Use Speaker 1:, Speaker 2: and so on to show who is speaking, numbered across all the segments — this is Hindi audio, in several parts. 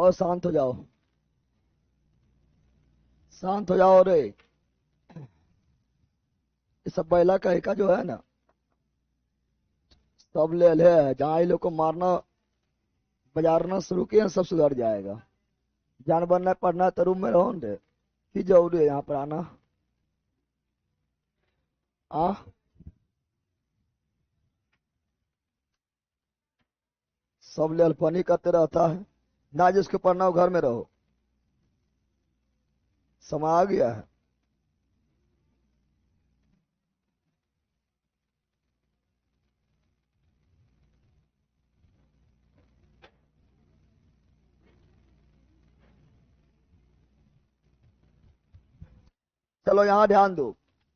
Speaker 1: और शांत हो जाओ, शांत हो जाओ रे। ये सब बैला कहे का जो है ना, सब ले ले है। जहाँ ये लोग को मारना बजारना शुरू किया सब सुधर जाएगा। जान बनना है, पढ़ना है तो रूम में रहो रे, की जरूरी है यहाँ पर आना। आ सब ले अल्पनी करते रहता है ना, जिसको पढ़ना हो घर में रहो। समय आ गया है। चलो यहाँ ध्यान दो।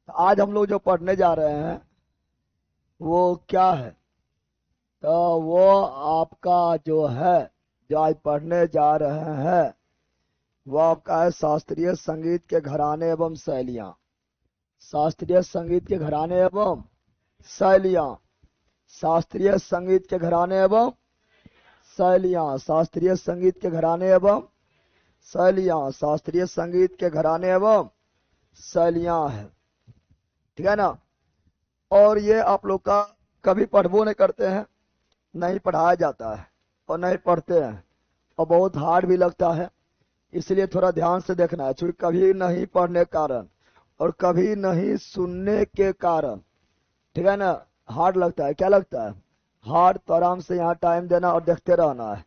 Speaker 1: तो आज हम लोग जो पढ़ने जा रहे हैं वो क्या है? तो वो आपका जो है, जो आज पढ़ने जा रहे हैं वो आपका है शास्त्रीय संगीत के घराने एवं शैलियां। शास्त्रीय संगीत के घराने एवं शैलियां। शास्त्रीय संगीत के घराने एवं शैलियां। शास्त्रीय संगीत के घराने एवं शैलियां। शास्त्रीय संगीत के घराने एवं शैलियां है, ठीक है ना। और ये आप लोग का कभी पढ़बो नहीं करते हैं, नहीं पढ़ाया जाता है और नहीं पढ़ते हैं, और बहुत हार्ड भी लगता है। इसलिए थोड़ा ध्यान से देखना है, क्योंकि कभी नहीं पढ़ने के कारण और कभी नहीं सुनने के कारण, ठीक है ना, हार्ड लगता है। क्या लगता है? हार्ड। तो आराम से यहाँ टाइम देना और देखते रहना है।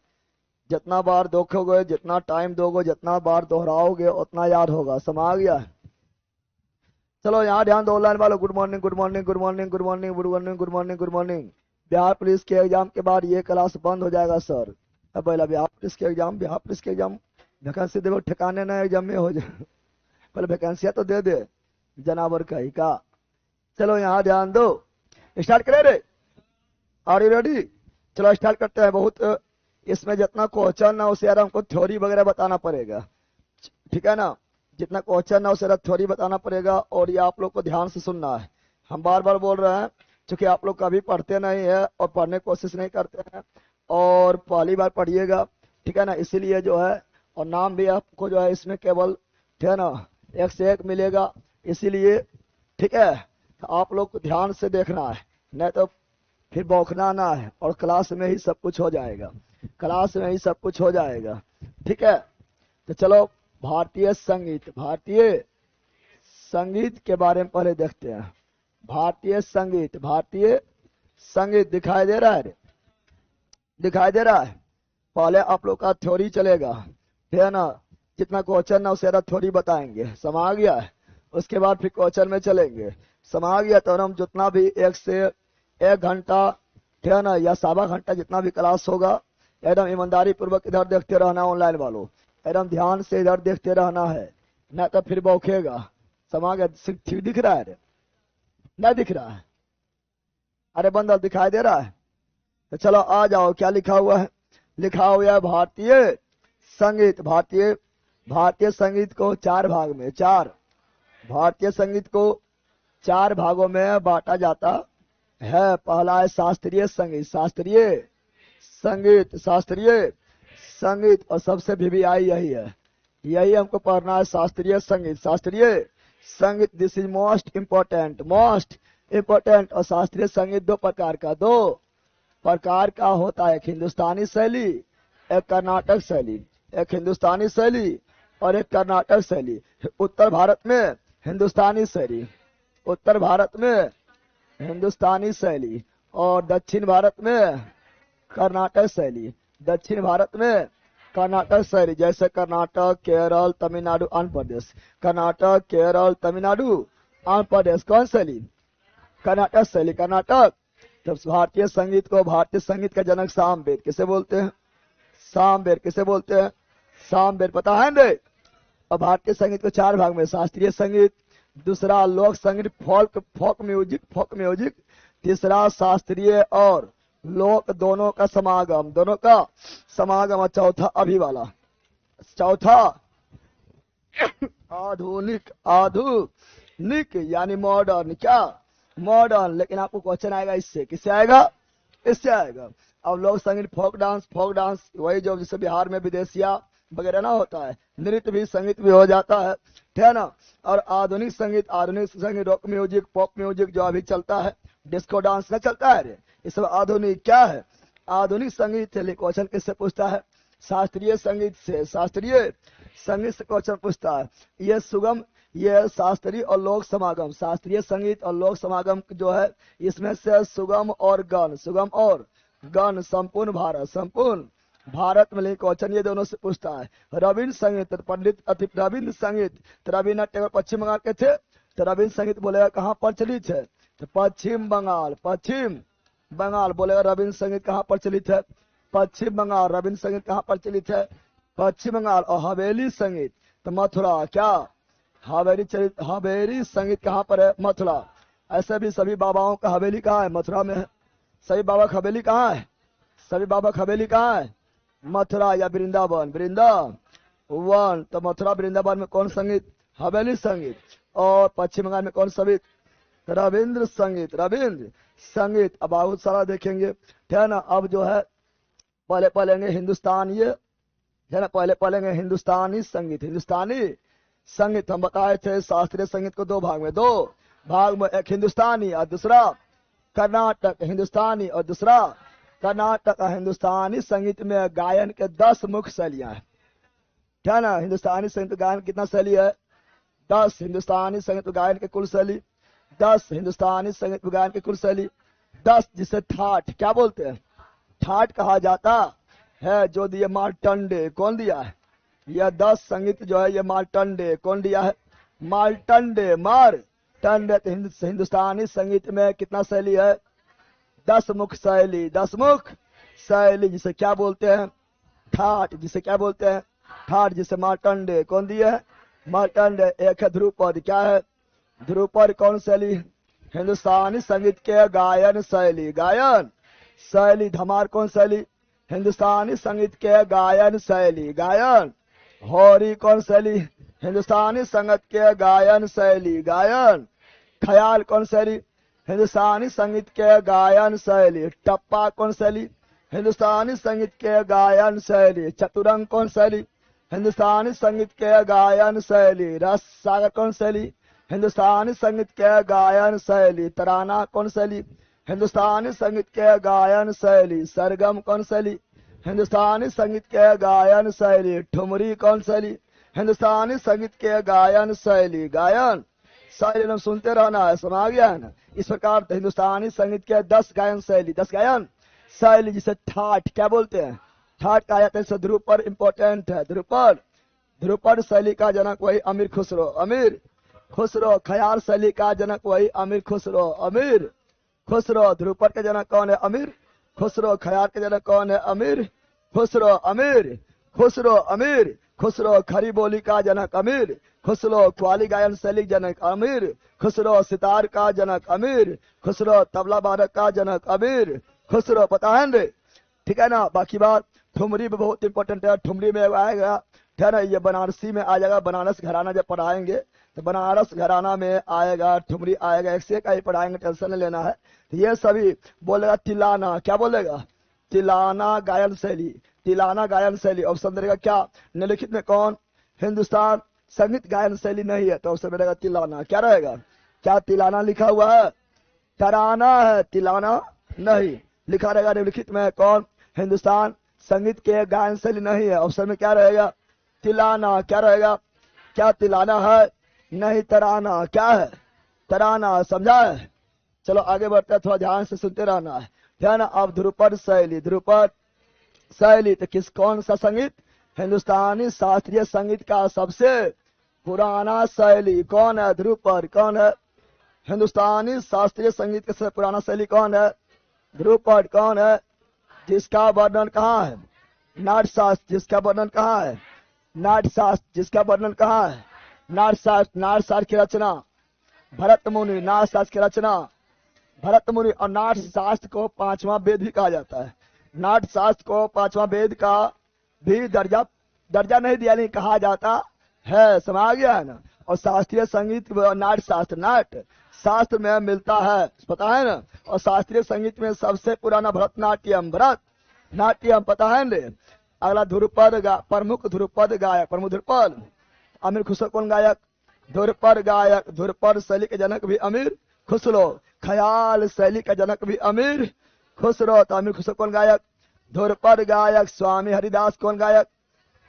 Speaker 1: जितना बार देखोगे, जितना टाइम दोगे, जितना बार दोहराओगे उतना याद होगा। समझ गया है? चलो यहाँ ध्यान दो। ऑनलाइन वालों, good morning, good morning, good morning, good morning, good morning, good morning, good morning. Bihar police के एग्जाम के बाद ये क्लास बंद हो जाएगा सर। अब पहला बिहार पुलिस के एग्जाम, बिहार पुलिस के एग्जाम वैकेंसी देखो, ठिकाने ना एग्जाम में हो जाए। पहले वैकेंसियां तो दे दे जनावर का ही का। चलो यहाँ ध्यान दो, स्टार्ट करें रे। Are you ready? चलो स्टार्ट करते हैं। बहुत इसमें जितना क्वेश्चन है उसे यार हमको थ्योरी वगैरह बताना पड़ेगा, ठीक है ना। जितना क्वेश्चन है उसे थ्योरी बताना पड़ेगा, और ये आप लोग को ध्यान से सुनना है। हम बार बार बोल रहे हैं क्योंकि आप लोग कभी पढ़ते नहीं है और पढ़ने की कोशिश नहीं करते हैं, और पहली बार पढ़िएगा, ठीक है ना। इसीलिए जो है, और नाम भी आपको जो है इसमें केवल, ठीक है ना, एक से एक मिलेगा, इसीलिए, ठीक है। तो आप लोग को ध्यान से देखना है, नहीं तो फिर बौखना ना है, और क्लास में ही सब कुछ हो जाएगा। क्लास में ही सब कुछ हो जाएगा, ठीक है। तो चलो भारतीय संगीत, भारतीय संगीत के बारे में पहले देखते हैं। भारतीय संगीत, भारतीय संगीत दिखाई दे रहा है? दिखाई दे रहा है? पहले आप लोग का थ्योरी चलेगा, ठीक है ना। जितना क्वेश्चन ना उसे थ्योरी बताएंगे। समझ गया है? उसके बाद फिर क्वेश्चन में चलेंगे। समझ गया? तो हम जितना भी 1 से 1 घंटा, ठीक है ना, या सवा घंटा जितना भी क्लास होगा, एकदम ईमानदारी पूर्वक इधर देखते रहना। ऑनलाइन वालों एकदम ध्यान से इधर देखते रहना है, न तो फिर बौखेगा। समझ गया? ठीक दिख रहा है? नहीं दिख रहा है? अरे बंदर दिखाई दे रहा है? तो चलो आ जाओ। क्या लिखा हुआ है? लिखा हुआ है भारतीय संगीत। भारतीय भारतीय संगीत को 4 भाग में, भारतीय संगीत को 4 भागों में बांटा जाता है। पहला है शास्त्रीय संगीत, शास्त्रीय संगीत, शास्त्रीय संगीत। और सबसे वीवीआई यही है, यही हमको पढ़ना है, शास्त्रीय संगीत, शास्त्रीय संगीत। This is most important, most important. और शास्त्रीय संगीत 2 प्रकार का, 2 प्रकार का होता है। एक हिंदुस्तानी शैली, एक कर्नाटक शैली। एक हिंदुस्तानी शैली और एक कर्नाटक शैली। उत्तर भारत में हिंदुस्तानी शैली, उत्तर भारत में हिंदुस्तानी शैली, और दक्षिण भारत में कर्नाटक शैली। दक्षिण भारत में कर्नाटक शैली, जैसे कर्नाटक, केरल, तमिलनाडु, आंध्र प्रदेश। कर्नाटक, केरल, तमिलनाडु, आंध्र प्रदेश। कौन शैली? कर्नाटक शैली, कर्नाटक। जब भारतीय संगीत को, भारतीय संगीत का जनक सामवेद किसे बोलते हैं? सामवेद किसे बोलते हैं? सामवेद पता है ना? और भारतीय संगीत को 4 भाग में, शास्त्रीय संगीत, दूसरा लोक संगीत, फोक फोक म्यूजिक, फोक म्यूजिक। तीसरा शास्त्रीय और लोक दोनों का समागम, दोनों का समागम। और चौथा अभी वाला, चौथा आधुनिक, आधुनिक यानी मॉडर्न। क्या? मॉडर्न। लेकिन आपको क्वेश्चन आएगा इससे, किससे आएगा? इससे आएगा। अब लोक संगीत, फोक डांस, फोक डांस वही जो जैसे बिहार में विदेशिया वगैरह ना होता है, नृत्य भी संगीत भी हो जाता है, ठीक है ना। और आधुनिक संगीत रॉक म्यूजिक, पॉप म्यूजिक जो अभी चलता है, डिस्को डांस ना चलता है रे, ये सब आधुनिक क्या है, आधुनिक संगीत से क्वेश्चन किससे पूछता है, शास्त्रीय संगीत से, शास्त्रीय संगीत से क्वेश्चन पूछता है। ये सुगम, ये शास्त्रीय और लोक समागम, शास्त्रीय संगीत और लोक समागम जो है, इसमें से सुगम और गण संपूर्ण भारत में क्वेश्चन ये दोनों से पूछता है। रविंद्र संगीत, पंडित रविंद्र संगीत, तो रविन्द्रनाथ टैगोर पश्चिम बंगाल के थे, तो रविंद्र संगीत बोलेगा कहाँ प्रचलित है, तो पश्चिम बंगाल बोलेगा। रविंद्र संगीत कहाँ प्रचलित है, पश्चिम बंगाल। रविंद्र संगीत कहाँ प्रचलित है, पश्चिम बंगाल। और हवेली संगीत तो मथुरा, क्या हवेली संगीत कहाँ पर है, मथुरा। ऐसे भी सभी बाबाओं का हवेली कहाँ है, मथुरा में है। सभी बाबा का हवेली कहाँ है, सभी बाबा का हवेली कहाँ है, मथुरा या वृंदावन, तो मथुरा वृंदावन में कौन संगीत, हवेली संगीत। और पश्चिम बंगाल में कौन संगीत, रविंद्र संगीत। अब बहुत सारा देखेंगे, ठीक है ना। अब जो है पहले पढ़ेंगे हिंदुस्तानी, है ना, पहले पढ़ेंगे हिंदुस्तानी संगीत। हम बताए थे शास्त्रीय संगीत को दो भाग में, एक हिंदुस्तानी और दूसरा कर्नाटक। हिंदुस्तानी और दूसरा कर्नाटक। हिंदुस्तानी संगीत में गायन के 10 मुख्य शैलियां हैं, क्या ना। हिंदुस्तानी संगीत गायन कितना शैली है, 10। हिंदुस्तानी संगीत गायन के कुल शैली 10। हिंदुस्तानी संगीत गायन के कुल शैली 10, जिसे ठाठ क्या बोलते हैं, ठाठ कहा जाता है, जो दिए मार्टंडे। कौन दिया है, यह 10 संगीत जो है, ये मार्टंडे। कौन दिया है, मार्टंडे। तो हिंदुस्तानी संगीत में कितना शैली है, 10 मुख्य शैली, जिसे क्या बोलते हैं, ठाठ। जिसे मार्टंडे। कौन दिया है, मार्टंडे। एक है ध्रुपद, क्या है, ध्रुपद कौन शैली, हिंदुस्तानी संगीत के गायन शैली। धमार कौन शैली, हिंदुस्तानी संगीत के गायन शैली। होरी कौन शैली, हिंदुस्तानी संगीत के गायन शैली। ख्याल कौन शैली, हिंदुस्तानी संगीत के गायन शैली। टप्पा कौन शैली, हिंदुस्तानी संगीत के गायन शैली। चतुरंग कौन शैली, हिंदुस्तानी संगीत के गायन शैली। रस सागर कौन शैली, हिंदुस्तानी संगीत के गायन शैली। तराना कौन शैली, हिंदुस्तानी संगीत के गायन शैली। सरगम कौन शैली, हिंदुस्तानी संगीत के गायन शैली। ठुमरी कौन शैली, हिंदुस्तानी संगीत के गायन शैली। गायन शैली सुनते रहना है, समझ गया है ना। इस प्रकार हिंदुस्तानी संगीत के 10 गायन शैली, जिसे ठाठ क्या बोलते हैं, ठाठ कहा जाता है। ध्रुपद इंपॉर्टेंट है, ध्रुपद शैली का जनक वही अमीर खुसरो। ख्याल शैली का जनक वही अमीर खुसरो। ध्रुपद के जनक कौन है, अमीर खुसरो। ख्याल के जनक कौन है, अमीर खुसरो। खरी बोली का जनक अमीर खुसरो। ख्वाली गायन शैली जनक अमीर खुसरो। सितार का जनक अमीर खुसरो। तबला वादक का जनक अमीर खुसरो। पता है ना, ठीक है ना। बाकी बात ठुमरी भी बहुत इंपॉर्टेंट है, ठुमरी में आएगा, ठीक है ना। ये बनारसी में आ जाएगा, बनारस घराना जब पढ़ाएंगे तो बनारस घराना में आएगा, ठुमरी आएगा। एक से ही पढ़ाएंगे, टेंशन नहीं लेना है। तो ये सभी बोलेगा तिलाना, क्या बोलेगा, तिलाना गायन शैली। ऑप्शन देगा क्या, निम्नलिखित में कौन हिंदुस्तान संगीत गायन शैली नहीं है, तो ऑप्शन रहेगा तिलाना। क्या रहेगा, क्या तिलाना लिखा हुआ है, तराना है, तिलाना नहीं लिखा रहेगा। निम्नलिखित में कौन हिंदुस्तान संगीत के गायन शैली नहीं है, ऑप्शन में क्या रहेगा, तिलाना। क्या रहेगा, क्या तिलाना है, नहीं तराना। क्या है, तराना। समझा है। चलो आगे बढ़ते हैं, थोड़ा ध्यान से सुनते रहना है, ध्यान। अब ध्रुपद शैली तो कौन सा संगीत, हिंदुस्तानी शास्त्रीय संगीत का सबसे पुराना शैली कौन है, ध्रुपद। कौन है, हिंदुस्तानी शास्त्रीय संगीत का सबसे पुराना शैली कौन है, ध्रुपद। कौन है, जिसका वर्णन कहाँ है, नाट्यशास्त्र। जिसका वर्णन कहाँ है, नाट्यशास्त्र। जिसका वर्णन कहाँ है, नाट्यशास्त्र की रचना भरत मुनि। नाट्यशास्त्र की रचना भरत मुनि। और नाट्यशास्त्र को 5वां वेद भी कहा जाता है। नाट्यशास्त्र को 5वां वेद का भी दर्जा नहीं दिया, नहीं कहा जाता है, समझ गया है ना। और शास्त्रीय संगीत नाट्य शास्त्र में मिलता है, पता है ना। और शास्त्रीय संगीत में सबसे पुराना भरतनाट्यम पता है ना। अगला ध्रुपद प्रमुख ध्रुपद गायक, प्रमुख ध्रुपद। अमीर खुसरो कौन गायक? ध्रुपद गायक। ध्रुपद शैली के जनक भी अमीर खुसरो। ख्याल शैली का जनक भी अमीर खुसरो। तो अमीर खुसरो कौन गायक? ध्रुपद गायक। स्वामी हरिदास कौन गायक?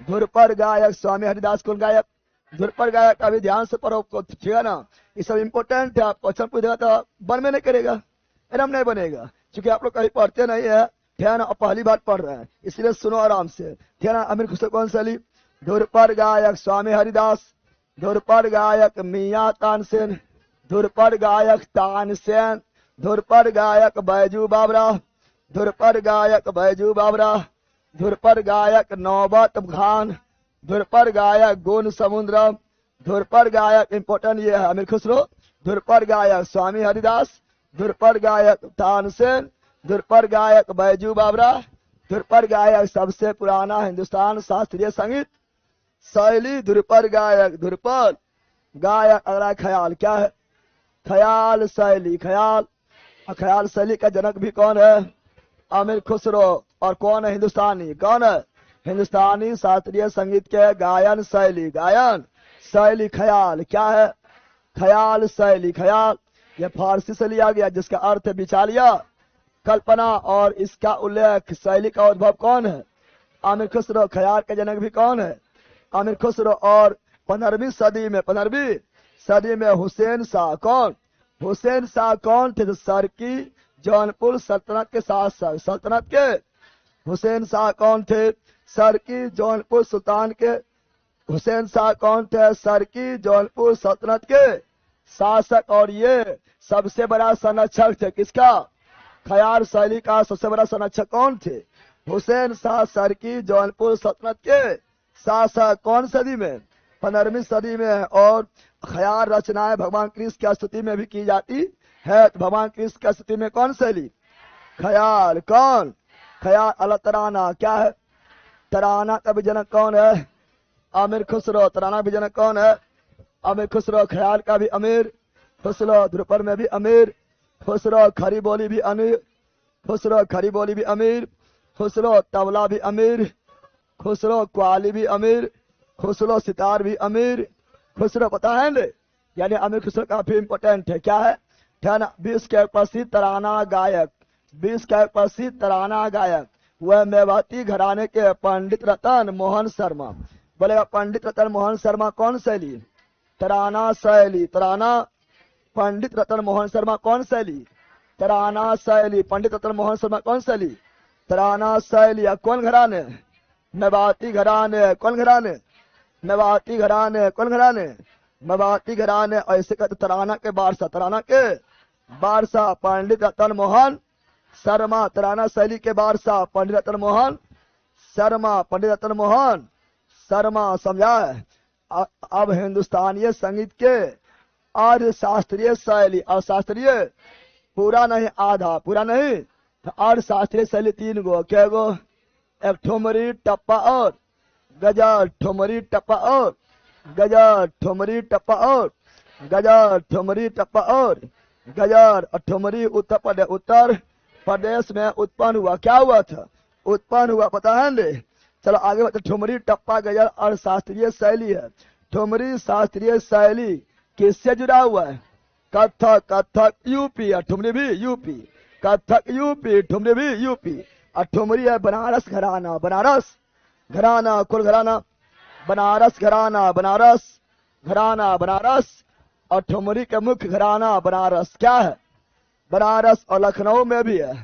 Speaker 1: ध्रुपद गायक। स्वामी हरिदास कौन गायक? ध्रुपद गायक। अभी ध्यान से पढ़ो, ठीक है ना, ये सब इंपोर्टेंट है। क्वेश्चन पूछेगा तो बन में नहीं करेगा, एकदम नहीं बनेगा, क्योंकि आप लोग कहीं पढ़ते नहीं है, ध्यान, पहली बार पढ़ रहे हैं, इसलिए सुनो आराम से। ध्यान। अमीर खुसरो कौन शैली? ध्रुपद गायक स्वामी हरिदास। ध्रुपद गायक मियां तानसेन। ध्रुपद गायक तानसेन। ध्रुपद गायक बैजू बाबरा। ध्रुपद गायक बैजू बाबरा। ध्रुपद गायक नौबत खान। ध्रुपद गायक गुण समुद्रम। ध्रुपद गायक इंपोर्टेंट ये है अमीर खुसरो। ध्रुपद गायक स्वामी हरिदास। ध्रुपद गायक तानसेन। ध्रुपद गायक बैजू बाबरा। ध्रुपद गायक सबसे पुराना हिंदुस्तान शास्त्रीय संगीत शैली ध्रुपद गायक। ध्रुपद गायक। अगला ख्याल क्या है? ख्याल शैली। ख्याल, ख्याल शैली का जनक भी कौन है? अमीर खुसरो। और कौन है? हिंदुस्तानी। कौन है? हिंदुस्तानी शास्त्रीय संगीत के गायन शैली। गायन शैली ख्याल क्या है? ख्याल शैली। ख्याल यह फारसी से लिया गया, जिसका अर्थ है बिचालिया, कल्पना, और इसका उल्लेख शैली का उद्भव कौन है? अमीर खुसरो। ख्याल के जनक भी कौन है? अमीर खुसरो। और 15वीं सदी में हुसैन शाह। कौन? हुसैन शाह कौन थे? सरकी जौनपुर सल्तनत के शासक। सल्तनत के हुसैन शाह कौन थे? सरकी जौनपुर सुल्तान के हुसैन शाह कौन थे? सरकी जौनपुर सल्तनत के शासक। और ये सबसे बड़ा संरक्षक थे किसका? ख्याल शैली का सबसे बड़ा संरक्षक कौन थे? हुसैन शाह सरकी जौनपुर सल्तनत के शासक। कौन सदी में? 15वीं सदी में। और ख्याल रचनाएं भगवान कृष्ण की स्तुति में भी की जाती है। तो भगवान कृष्ण की स्तुति में कौन शैली? ख्याल। कौन? ख्याल। अल तराना क्या है? तराना का भी जनक कौन है? अमीर खुसरो। तराना भी जनक कौन है? अमीर खुसरो। ख्याल का भी अमीर खुसरो। ध्रुपद में भी अमीर खुसरो। खरी बोली भी अमीर खुसरो। खरी बोली भी अमीर खुसरो। तबला भी अमीर खुसरो। क्वाली भी अमीर खुसरो। सितार भी अमीर खुसरो। पता है ना, यानी अमीर खुसरो काफी इंपोर्टेंट है। क्या है? विश्व के प्रसिद्ध तराना गायक। विश्व के प्रसिद्ध तराना गायक वह मेवाती घराने के पंडित रतन मोहन शर्मा। बोलेगा पंडित रतन मोहन शर्मा कौन शैली? तराना शैली। तराना। पंडित रतन मोहन शर्मा कौन शैली? तराना शैली। पंडित रतन मोहन शर्मा कौन शैली? तराना शैली। कौन घराने? मेवाती घराने। कौन घराने? मेवाती घराने। कौन घराने? मेवाती घराने। ऐसे कहते तराना के बादशाह। तराना के बादशाह पंडित रतन मोहन शर्मा। तराना शैली के बादशाह पंडित रतन मोहन शर्मा। पंडित रतन मोहन शर्मा। समझा है? अब हिंदुस्तानी संगीत के अर्ध शास्त्रीय शैली। और शास्त्रीय पूरा नहीं, आधा। पूरा नहीं, अर्ध शास्त्रीय शैली 3 गो। क्या गो? एक ठुमरी, टप्पा और गजल। ठुमरी, टप्पा और गजल। ठुमरी, टप्पा और गजल। ठुमरी, टप्पा और गजल। ठुमरी उत्तर प्रदेश में उत्पन्न हुआ। क्या हुआ था? उत्पन्न हुआ। पता है ना? चलो आगे बढ़ते। ठुमरी, टप्पा, गजल और शास्त्रीय शैली है। ठुमरी शास्त्रीय शैली किससे जुड़ा हुआ है? कथक। कथक यूपी। और ठुमरी भी यूपी। कथक यूपी, ठुमरी भी यूपी। और ठुमरी है बनारस घराना। बनारस घराना। कुल घराना? बनारस घराना। बनारस घराना। बनारस। और ठुमरी के मुख्य घराना बनारस। क्या है? बनारस। और लखनऊ में भी है,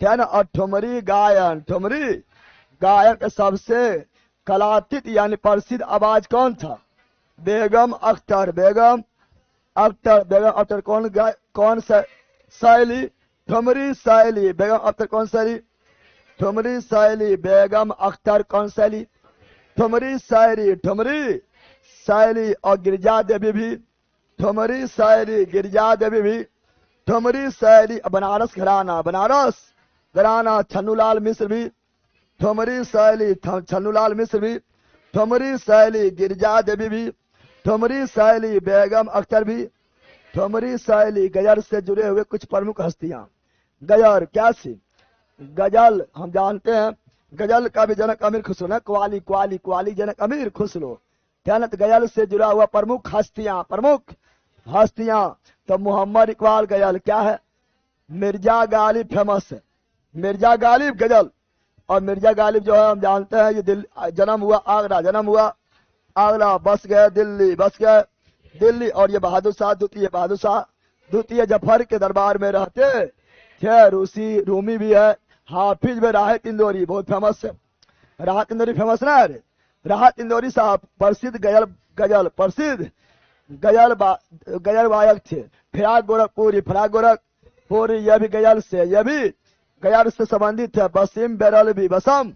Speaker 1: क्या ना? और ठुमरी गायन। ठुमरी गायन के सबसे कलातीत यानी प्रसिद्ध आवाज कौन था? बेगम अख्तर। बेगम अख्तर। बेगम अख्तर कौन सा शैली? ठुमरी शैली। बेगम अख्तर कौन शैली? ठुमरी शैली। बेगम अख्तर कौन शैली? ठुमरी शैली। ठुमरी शैली। और गिरिजा देवी भी ठुमरी शैली। गिरिजा देवी भी ठुमरी शैली। बनारस घराना। बनारस घराना। छन्नूलाल मिश्र भी ठुमरी शैली। छन्नूलाल मिश्र भी ठुमरी शैली। गिरिजा देवी भी ठुमरी शैली। बेगम अख्तर भी ठुमरी शैली। गजल से जुड़े हुए कुछ प्रमुख हस्तियां। गजल क्या सी? गजल हम जानते हैं, गजल का भी जनक अमीर खुसरो ना, क्वाली क्वाली क्वाली जनक अमीर खुसरो। क्या ना, तो गजल से जुड़ा हुआ प्रमुख हस्तियां, प्रमुख हस्तियां। तो मोहम्मद इकबाल गजल क्या है? मिर्जा गालिब फेमस है, मिर्जा गालिब गजल। और मिर्जा गालिब जो है हम जानते हैं, ये दिल्ली जन्म हुआ, आगरा जन्म हुआ, आगरा, बस गए दिल्ली, बस गए दिल्ली। और ये बहादुर शाह द्वितीय, बहादुर शाह द्वितीय जफर के दरबार में रहते थे। रूसी रूमी भी है, हाफिज में राहत इंदौरी बहुत फेमस है, राहत इंदौरी फेमस ना है। राहत इंदौरी साहब प्रसिद्ध गजल, गजल प्रसिद्ध गजल गायक थे। फिराक गोरखपुरी, फिराक गोरखपुरी यह भी गजल से, यह भी गजल से संबंधित है। बसीम बेरलवी, बसम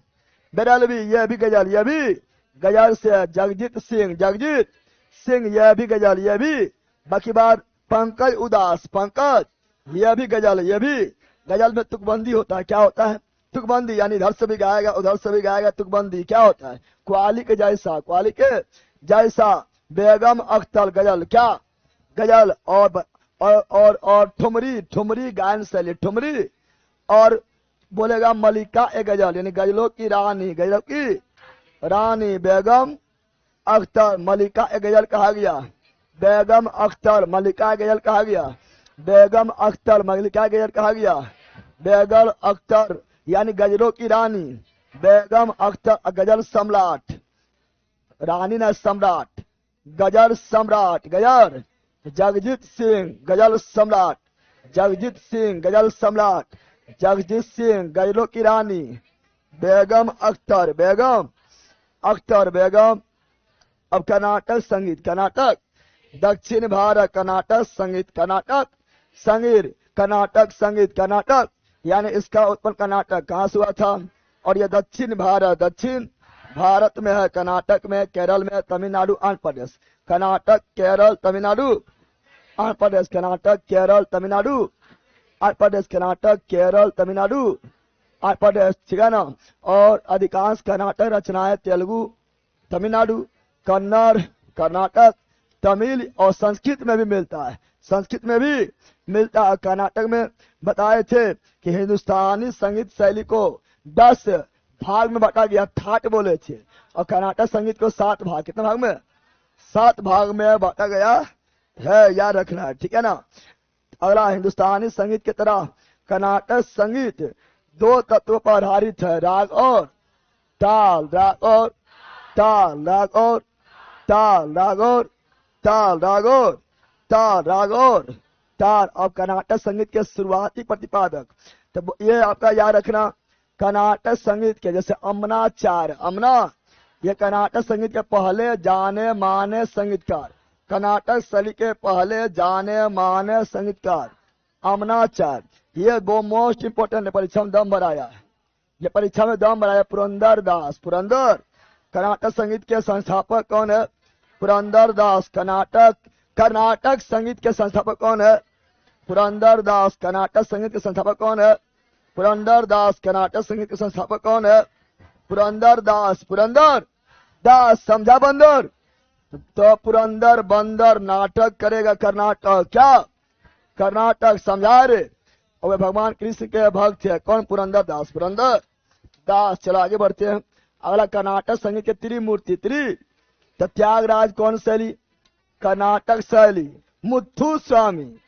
Speaker 1: बेरलवी यह भी गजल, यह भी गजल से। जगजीत सिंह, जगजीत सिंह यह भी गजल, यह भी। बाकी बात पंकज उदास, पंकज यह भी गजल, यह भी। गजल में तुकबंदी होता है, क्या होता है? तुकबंदी, यानी इधर से भी गाएगा उधर से भी गाएगा। तुकबंदी क्या होता है? क्वाली के जैसा, क्वाली के जैसा। बेगम अख्तर गजल, क्या गजल। और ठुमरी, ठुमरी गायन शैली, ठुमरी। और बोलेगा मलिका ए गजल, यानी गजलों की रानी, गजलों की रानी बेगम अख्तर, मलिका ए गजल कहा गया। बेगम अख्तर मलिका गजल कहा गया, बेगम अख्तर मलिका गजल कहा गया। बेगम अख्तर यानी गजलों की रानी, बेगम अख्तर गजल सम्राट, रानी न सम्राट, गजल सम्राट, गजल। जगजीत सिंह गजल सम्राट, जगजीत सिंह गजल सम्राट, जगजीत सिंह गजलों की रानी। बेगम अख्तर, बेगम अख्तर, बेगम। अब कर्नाटक संगीत, कर्नाटक दक्षिण भारत, कर्नाटक संगीत, कर्नाटक संगीत, कर्नाटक संगीत, कर्नाटक यानी इसका उत्पन्न कर्नाटक कहाँ से हुआ था? और यह दक्षिण भारत, दक्षिण भारत में है, कर्नाटक में, केरल में, तमिलनाडु, आंध्र प्रदेश। कर्नाटक, केरल, तमिलनाडु, आंध्र प्रदेश। कर्नाटक, केरल, तमिलनाडु, आंध्र प्रदेश। कर्नाटक, केरल, तमिलनाडु, आंध्र प्रदेश, ठीक है ना। और अधिकांश कर्नाटक रचनाएं तेलुगु, तमिलनाडु, कन्नड़, कर्नाटक, तमिल और संस्कृत में भी मिलता है, संस्कृत में भी मिलता है। कर्नाटक में बताए थे कि हिंदुस्तानी संगीत शैली को 10 भाग में बांटा गया, ठाट बोले थे। और कर्नाटक संगीत को 7 भाग, कितने भाग में? 7 भाग में बांटा गया है, याद रखना है, ठीक है ना। अगला, हिंदुस्तानी संगीत की तरह कर्नाटक संगीत 2 तत्वों पर आधारित है, राग और ताल, राग और ताल, राग और ताल, राग और ताल, राग और ताल, राग और ताल। अब कर्नाटक संगीत के शुरुआती प्रतिपादक, तो ये आपका याद रखना, कर्नाटक संगीत के जैसे अमनाचार्य, अमना ये कर्नाटक संगीत के पहले जाने माने संगीतकार, कर्नाटक शैली के पहले जाने माने संगीतकार अमनाचार्य। ये 2 मोस्ट इंपोर्टेंट है, परीक्षा में दम भराया है, ये परीक्षा में दम भराया। पुरंदर दास, पुरंदर कर्नाटक संगीत के संस्थापक कौन है? पुरंदर दास। कर्नाटक संगीत के संस्थापक कौन है? पुरंदर दास। कर्नाटक संगीत के संस्थापक कौन है? पुरंदर दास। कर्नाटक संगीत के संस्थापक कौन है? पुरंदर दास। पुरंदर दास, समझा बंदर? तो पुरंदर बंदर नाटक करेगा कर्नाटक, क्या कर्नाटक, समझा रे। और वे भगवान कृष्ण के भक्त है, कौन? पुरंदर दास, पुरंदर दास। चलो आगे बढ़ते हैं। अगला, कर्नाटक संगीत के त्रिमूर्ति, तो त्यागराज कौन शैली? कर्नाटक शैली। मुथु स्वामी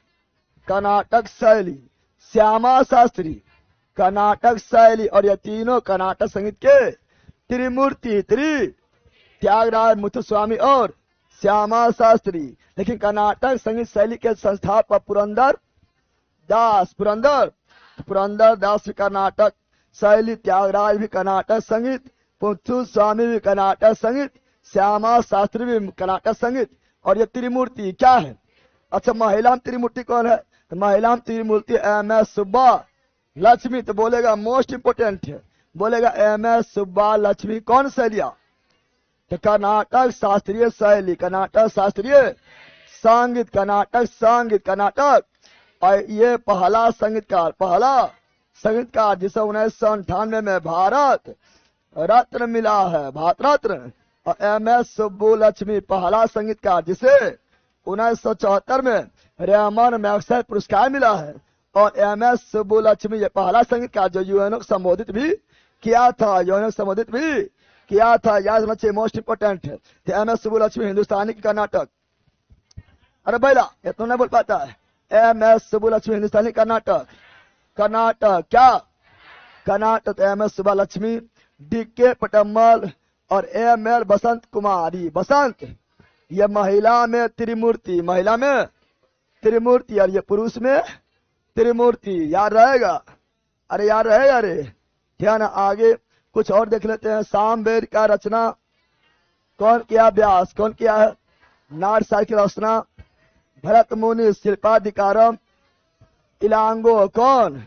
Speaker 1: कर्नाटक शैली, श्यामा शास्त्री कर्नाटक शैली। और ये तीनों कर्नाटक संगीत के त्रिमूर्ति, त्यागराज, मुथुस्वामी और श्यामा शास्त्री। लेकिन कर्नाटक संगीत शैली के संस्थापक पुरंदर दास, पुरंदर दास भी कर्नाटक शैली, त्यागराज भी कर्नाटक संगीत, मुथुस्वामी भी कर्नाटक संगीत, श्यामा शास्त्री भी कर्नाटक संगीत। और ये त्रिमूर्ति क्या है? अच्छा, महिला त्रिमूर्ति कौन है? तो महिला त्रिमूर्ति MS सुब्बा लक्ष्मी। तो बोलेगा मोस्ट इंपोर्टेंट है, बोलेगा MS सुब्बा लक्ष्मी। कौन शैलिया? तो कर्नाटक शास्त्रीय शैली, कर्नाटक शास्त्रीय संगीत, कर्नाटक संगीत, कर्नाटक। और ये पहला संगीतकार जिसे 1998 में भारत रत्न मिला है, भारत रत्न। और MS सुब्बुलक्ष्मी पहला संगीतकार जिसे 1974 में रेमन मैग्सेसे पुरस्कार मिला है। और MS सुब्बुलक्ष्मी ये पहला संगीतकार जो UN को संबोधित भी किया था, जो है संबोधित भी किया था। याद रखना चाहिए, मोस्ट इंपोर्टेंट है। तो MS सुब्बुलक्ष्मी हिंदुस्तानी की कर्नाटक। अरे बैला ये तो नहीं बोल पाता है। MS सुब्बुलक्ष्मी हिंदुस्तानी कर्नाटक। कर्नाटक क्या? कर्नाटक। MS सुब्बुलक्ष्मी, DK पटम्मल और ML बसंत कुमारी। बसंत ये महिला में त्रिमूर्ति, महिला में त्रिमूर्ति, और ये पुरुष में त्रिमूर्ति। याद रहेगा? अरे याद रहेगा? अरे ध्यान। आगे कुछ और देख लेते हैं। सामवेद का रचना कौन किया? व्यास। कौन किया है? नाट साहित्य की रचना भरत मुनि। शिल्पाधिकारम इलांगो। कौन?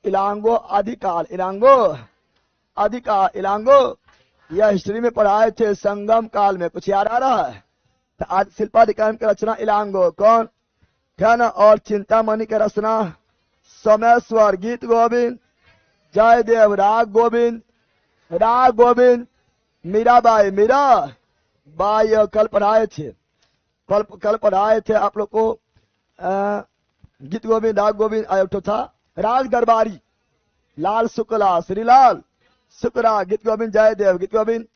Speaker 1: इलांगो अधिकाल। इलांगो अधिकाल। इलांगो यह हिस्ट्री में पढ़ाए थे संगम काल में। कुछ याद आ रहा है? तो आज शिल्पाधिकारम की रचना इलांगो। कौन? ध्यान। और चिंतामणि की रचना सोमेश्वर। गीत गोविंद, जयदेव, राग गोविंद, राग गोविंद, मीराबाई। मीरा बाई कल पढ़ाए थे, कल पढ़ाए थे आप लोग को। गीत गोविंद, राग गोविंद आयोटो था। राग दरबारी लाल शुक्ला, श्रीलाल शुक्ला। गीत गोविंद जयदेव, गीत गोविंद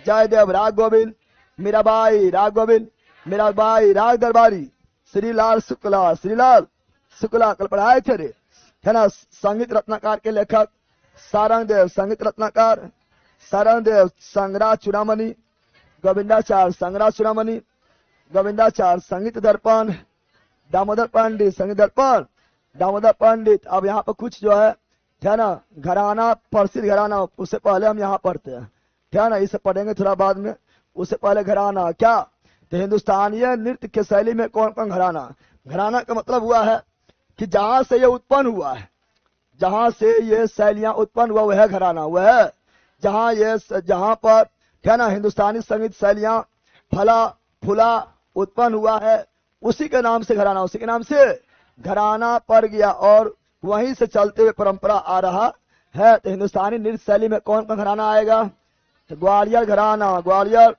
Speaker 1: जयदेव, राग गोविंद मीराबाई, राग गोविंद मीराबाई, राग दरबारी श्रीलाल शुक्ला, श्रीलाल शुक्ला कल पढ़ाए थे रे, है ना। संगीत रत्नाकार के लेखक सारंगदेव, संगीत रत्नाकार सारंगदेव। संग्रह चूड़ामणि गोविंदाचार्य, संग्रह चूड़ामणि गोविंदाचार्य। संगीत दर्पण दामोदर पंडित, संगीत दर्पण दामोदर पंडित। अब यहाँ पर कुछ जो है ना, घराना, प्रसिद्ध घराना, उससे पहले हम यहाँ पढ़ते हैं, है ना। इसे पढ़ेंगे थोड़ा बाद में। उससे पहले घराना क्या? तो हिंदुस्तानी नृत्य के शैली में कौन कौन घराना? घराना का मतलब हुआ है कि जहां से ये उत्पन्न हुआ है, जहां से ये शैलियां उत्पन्न हुआ वह घराना। वह जहां पर है ना हिंदुस्तानी संगीत शैलियां फला फूला उत्पन्न हुआ है, उसी के नाम से घराना, उसी के नाम से घराना पड़ गया और वहीं से चलते हुए परंपरा आ रहा है। तो हिंदुस्तानी नृत्य शैली में कौन कौन घराना आएगा? तो ग्वालियर घराना। ग्वालियर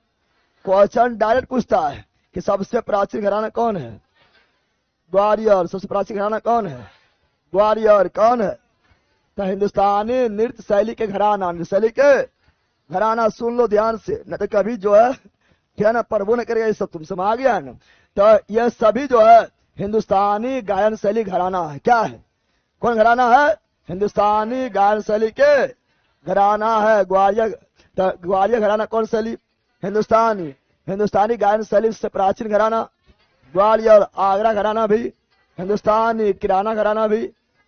Speaker 1: क्वेश्चन डायरेक्ट पूछता है कि सबसे प्राचीन घराना कौन है? ग्वालियर। सबसे प्राचीन घराना कौन है? ग्वालियर। कौन है? तो हिंदुस्तानी नृत्य शैली के घराना, नृत्य शैली के घराना। सुन लो ध्यान से, न तो कभी जो है क्या ना प्रभु ने करेगा, ये सब तुम समझ आ गया है ना। तो ये सभी जो है हिंदुस्तानी गायन शैली घराना है। क्या है? कौन घराना है? हिंदुस्तानी गायन शैली के घराना है ग्वालियर। तो ग्वालियर घराना कौन शैली? हिंदुस्तानी। हिंदुस्तानी गायन शैली से प्राचीन घराना ग्वालियर। आगरा घराना भी हिंदुस्तानी। किराना घराना भी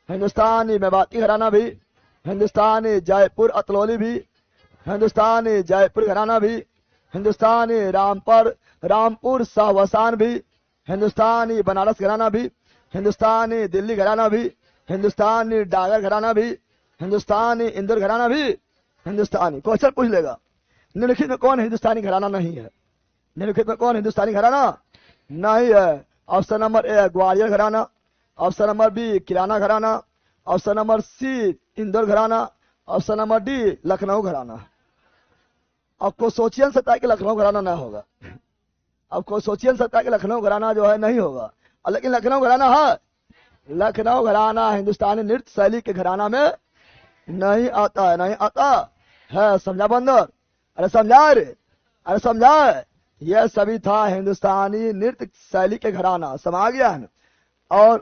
Speaker 1: हिंदुस्तानी। मेवाती घराना भी हिंदुस्तानी। जयपुर अतलौली भी हिंदुस्तानी। जयपुर घराना भी हिंदुस्तानी। रामपुर शाहवसान भी हिंदुस्तानी। बनारस घराना भी हिंदुस्तानी। दिल्ली घराना भी हिंदुस्तानी। डागर घराना भी हिंदुस्तानी। इंदौर घराना भी हिंदुस्तानी। क्वेश्चन पूछ लेगा, निम्नलिखित में कौन हिंदुस्तानी घराना नहीं है? निम्नलिखित में कौन हिंदुस्तानी घराना नहीं है? ऑप्शन नंबर ए ग्वालियर घराना, ऑप्शन नंबर बी किराना घराना, ऑप्शन नंबर सी इंदौर घराना, ऑप्शन नंबर डी लखनऊ घराना। आपको सोचिए नहीं सकता कि लखनऊ घराना ना होगा, आपको सोचिए नहीं सकता कि लखनऊ घराना जो है नहीं होगा, लेकिन लखनऊ घराना है। लखनऊ घराना हिंदुस्तानी नृत्य शैली के घराना में नहीं आता है, नहीं आता है। समझा बंदर? अरे समझा रे, अरे समझा। यह सभी था हिंदुस्तानी नृत्य शैली के घराना। समझ गया है? और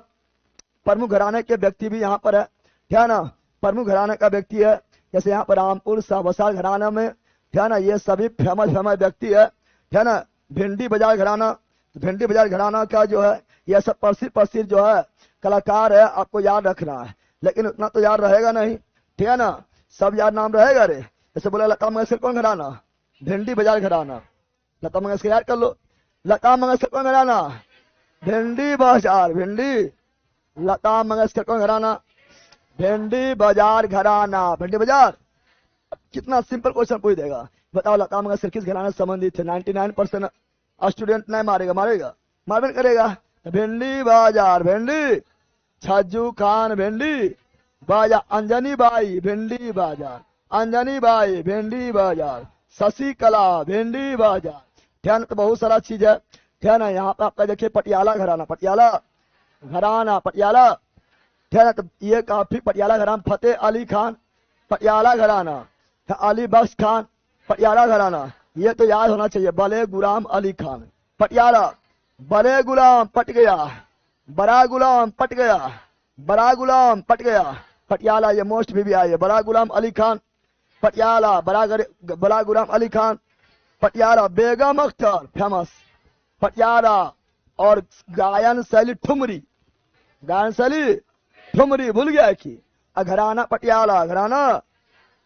Speaker 1: प्रमुख घराने के व्यक्ति भी यहाँ पर है, क्या ना। प्रमुख घराने का व्यक्ति है जैसे यहाँ पर रामपुर शाहवसान घराना में, क्या ना, ये सभी फेमस व्यक्ति है, क्या ना। भिंडी बाजार घराना, भिंडी बाजार घराना का जो है यह सब प्रसिद्ध जो है कलाकार है, आपको याद रखना है। लेकिन उतना तो याद रहेगा नहीं, ठीक है ना। सब याद नाम रहेगा रे। जैसे बोला लता मंगेशकर कौन घराना? भिंडी बाजार घराना। लता मंगेशकर याद कर लो। लता मंगेशकर कौन घराना? भिंडी बाजार। भिंडी लता मंगेशकर कौन घराना? भिंडी बाजार घराना। भिंडी बाजार। कितना सिंपल क्वेश्चन पूछ देगा, बताओ लता मंगेशकर किस घराने से संबंधित है? 99% स्टूडेंट नहीं मारेगा, मारेगा मारबेन करेगा। भिंडी बाजार। भिंडी छज्जू खान भिंडी बाजार। अंजनी बाई भिंडी बाजार। अंजनी बाई भिंडी बाजार। शशि कला भिंडी बाजार। ध्यान तो बहुत सारा चीज है, ध्यान है। यहाँ पे आपका देखिए पटियाला घराना, पटियाला घराना, पटियाला। ध्यान तो ये काफी पटियाला घराना। फतेह अली खान पटियाला घराना। अली बख्श खान पटियाला घराना, ये तो याद होना चाहिए। बड़े गुलाम अली खान पटियाला, बड़े गुलाम पट गया, बड़ा गुलाम पट गया, बड़ा गुलाम पट गया, पटियाला। ये मोस्ट भी आई है। बड़ा गुलाम अली खान पटियाला, बड़ा गुलाम अली खान पटियाला। बेगम अख्तर फेमस पटियाला। और गायन शैली ठुमरी, गायन शैली ठुमरी, भूल गया कि घराना पटियाला, घराना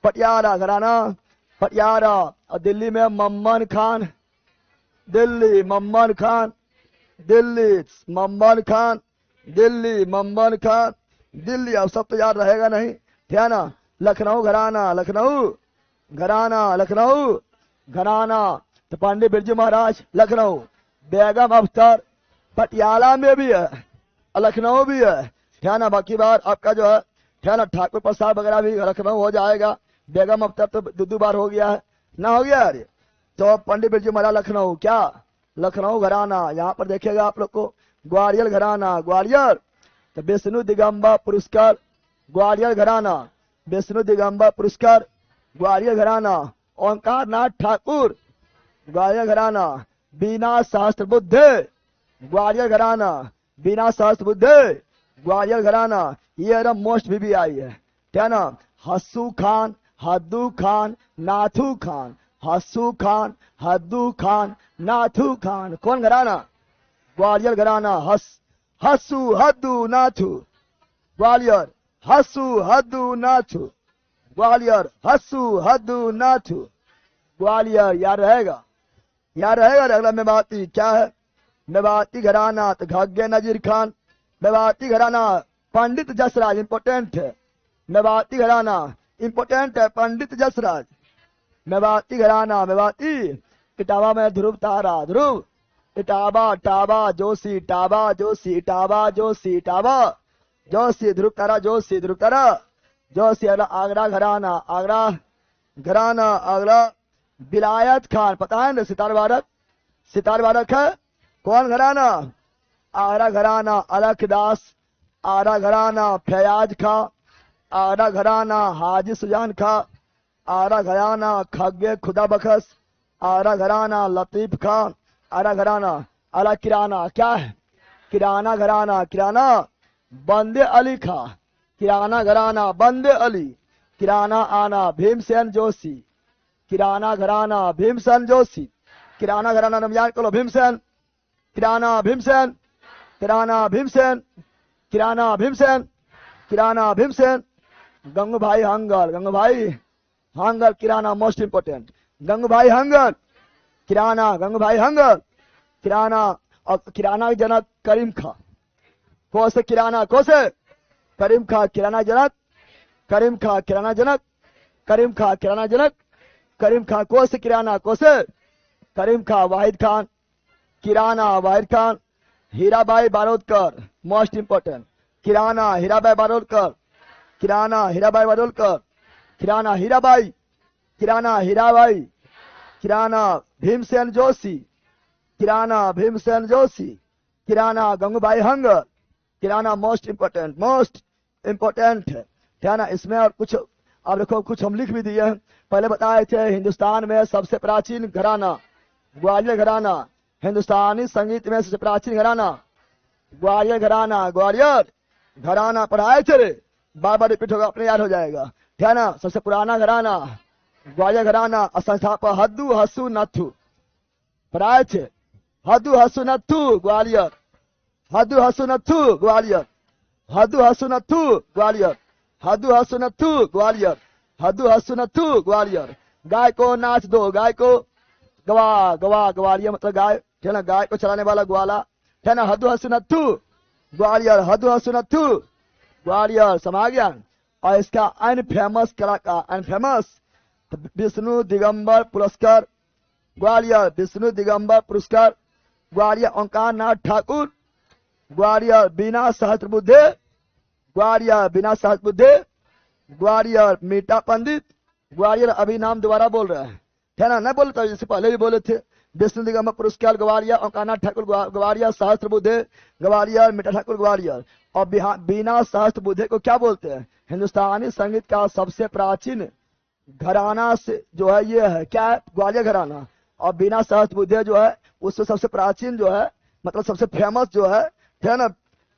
Speaker 1: पटियाला, घराना पटियाला। और दिल्ली में मम्मन खान, दिल्ली मम्मन खान, दिल्ली मम्मन खान, दिल्ली मम्मन खान, दिल्ली। अब सब तो याद रहेगा नहीं, ठीक है ना। लखनऊ घराना, लखनऊ घराना, लखनऊ घराना। तो पंडित बिरजू महाराज लखनऊ। बेगम अख्तर पटियाला में भी है, लखनऊ भी है, ठीक है ना। बाकी बार आपका जो है, ठीक है ना, ठाकुर प्रसाद वगैरह भी लखनऊ हो जाएगा। बेगम अख्तर तो दो बार हो गया है ना, हो गया अरे। तो पंडित बिरजू महाराज लखनऊ, क्या लखनऊ घराना। यहाँ पर देखिएगा आप लोग को ग्वालियर घराना, ग्वालियर। तो विष्णु दिगंबर पुरस्कार ग्वालियर घराना, विष्णु दिगंबर पुरस्कार ग्वालियर घराना। ओंकार नाथ ठाकुर ग्वालियर घराना। बीना सहस्त्र बुद्धे ग्वालियर घराना, बीना सहस्त्र बुद्धे ग्वालियर घराना। ये मोस्ट भी आई है, क्या ना। हस्सू खान, हद्दू खान, नाथू खान, हस्सू खान, हद्दू खान, नाथू खान। कौन घराना? ग्वालियर घराना। हस्सू हद्दू नाथू ग्वालियर, हस्सू हद्दू नाथू ग्वालियर, हस्सू हद्दू नाथू ग्वालियर। याद रहेगा, याद रहेगा। अगला मेवाती क्या है? मेवाती घराना तो घग्गे नजीर खान। मेवाती घराना पंडित जसराज, इंपोर्टेंट है। मेवाती घराना इंपोर्टेंट है, पंडित जसराज। मेवाती घराना, मेवाती। इटावा में ध्रुव तारा, ध्रुव। इटावा टाबा जोशी, टाबा जोशी, टाबा जोशी, टाबा जोशी, ध्रुव तारा जोशी, ध्रुव तारा जोशी। आगरा घराना, आगरा घराना, आगरा। विलायत खान, पता है ना, सितार बारक, सितार बारक है। कौन घराना? आगरा घराना अलखदास, आगरा घराना फयाज खा, आगरा घराना हाजी सुजान खा, आगरा घराना खग्गे खुदा बखश, आगरा घराना लतीफ खान, आगरा घराना अला किराना। क्या है? किराना घराना, किराना बंदे अली खा, किराना घराना बंदे अली। किराना आना भीमसेन जोशी, किराना घराना भीमसेन जोशी। किराना घराना नाम याद करो, भीमसेन, किराना भीमसेन, किराना भीमसेन, किराना भीमसेन, किराना भीमसेन। गंगूभाई हंगल, गंगूभाई हंगल किराना मोस्ट इंपोर्टेंट। गंगूभाई हंगल किराना, गंगूभाई हंगल किराना। और किराना के जनक करीम खा, को से किराना, को से करीम खा किराना जनक, करीम खा किराना जनक, करीम खा किराना जनक, करीम खा। को से किराना, को से Karim Khan. Wahid Khan Kirana, Wahid Khan. Hirabai Barodekar most important. Kirana Hirabai Barodekar, Kirana Hirabai Barodekar, Kirana Hirabai, Kirana Hirabai, Kirana Bhimsen Joshi, Kirana Bhimsen Joshi. Kirana Gangubai Hangal, Kirana most important, most important है, क्या ना। इसमें और कुछ अब देखो, कुछ हम लिख भी दिए हैं। पहले बताए थे हिंदुस्तान में सबसे प्राचीन घराना ग्वालियर घराना। हिंदुस्तानी संगीत में सबसे प्राचीन घराना ग्वालियर घराना, ग्वालियर घराना। पढ़ाए थे रे, बार बार रिपीट होगा, अपने याद हो जाएगा, ठीक है ना। सबसे पुराना घराना ग्वालियर घराना। संस्थापक हद्दू हस्सू नथू, पढ़ाए थे। हद्दू हस्सू नथू ग्वालियर, हद्दू हस्सू नथू ग्वालियर, हद्दू हस्सू नथू ग्वालियर, हद्दू हस्सू नथू ग्वालियर, हद्दू हस्सू नथू ग्वालियर। गाय को नाच दो, गाय को गवा, गवा ग्वालियर मतलब गाय, ठीक है ना। गाय को चलाने वाला ग्वाला, ठीक है ना। हद्दू हस्सू नथू ग्वालियर, हद्दू हस्सू नथू ग्वालियर। समा गया। और इसका अनफेमस कलाकार, अनफेमस विष्णु दिगंबर पुरस्कार ग्वालियर, विष्णु दिगंबर पुरस्कार ग्वालियर। ओंकार नाथ ठाकुर ग्वालियर। बीना सहस्त्रबुद्धे ग्वालियर, बीना सहस्त्रबुद्धे ग्वालियर। मीठा पंडित ग्वालियर। अभी नाम दोबारा बोल रहे हैं, है ना, नहीं बोलते जैसे पहले भी बोले थे। विष्णु दिगंबर पुरस्कार ग्वालियर, ओंकारनाथ ठाकुर ग्वालियर, सहस्त्रबुद्धे ग्वालियर, मीठा ठाकुर ग्वालियर। और बीना सहस्त्रबुद्धे को क्या बोलते हैं? हिंदुस्तानी संगीत का सबसे प्राचीन घराना से जो है ये है क्या है, ग्वालियर घराना। और बिना सहस्त्रबुद्धे जो है उससे सबसे प्राचीन जो है, मतलब सबसे फेमस जो है ना,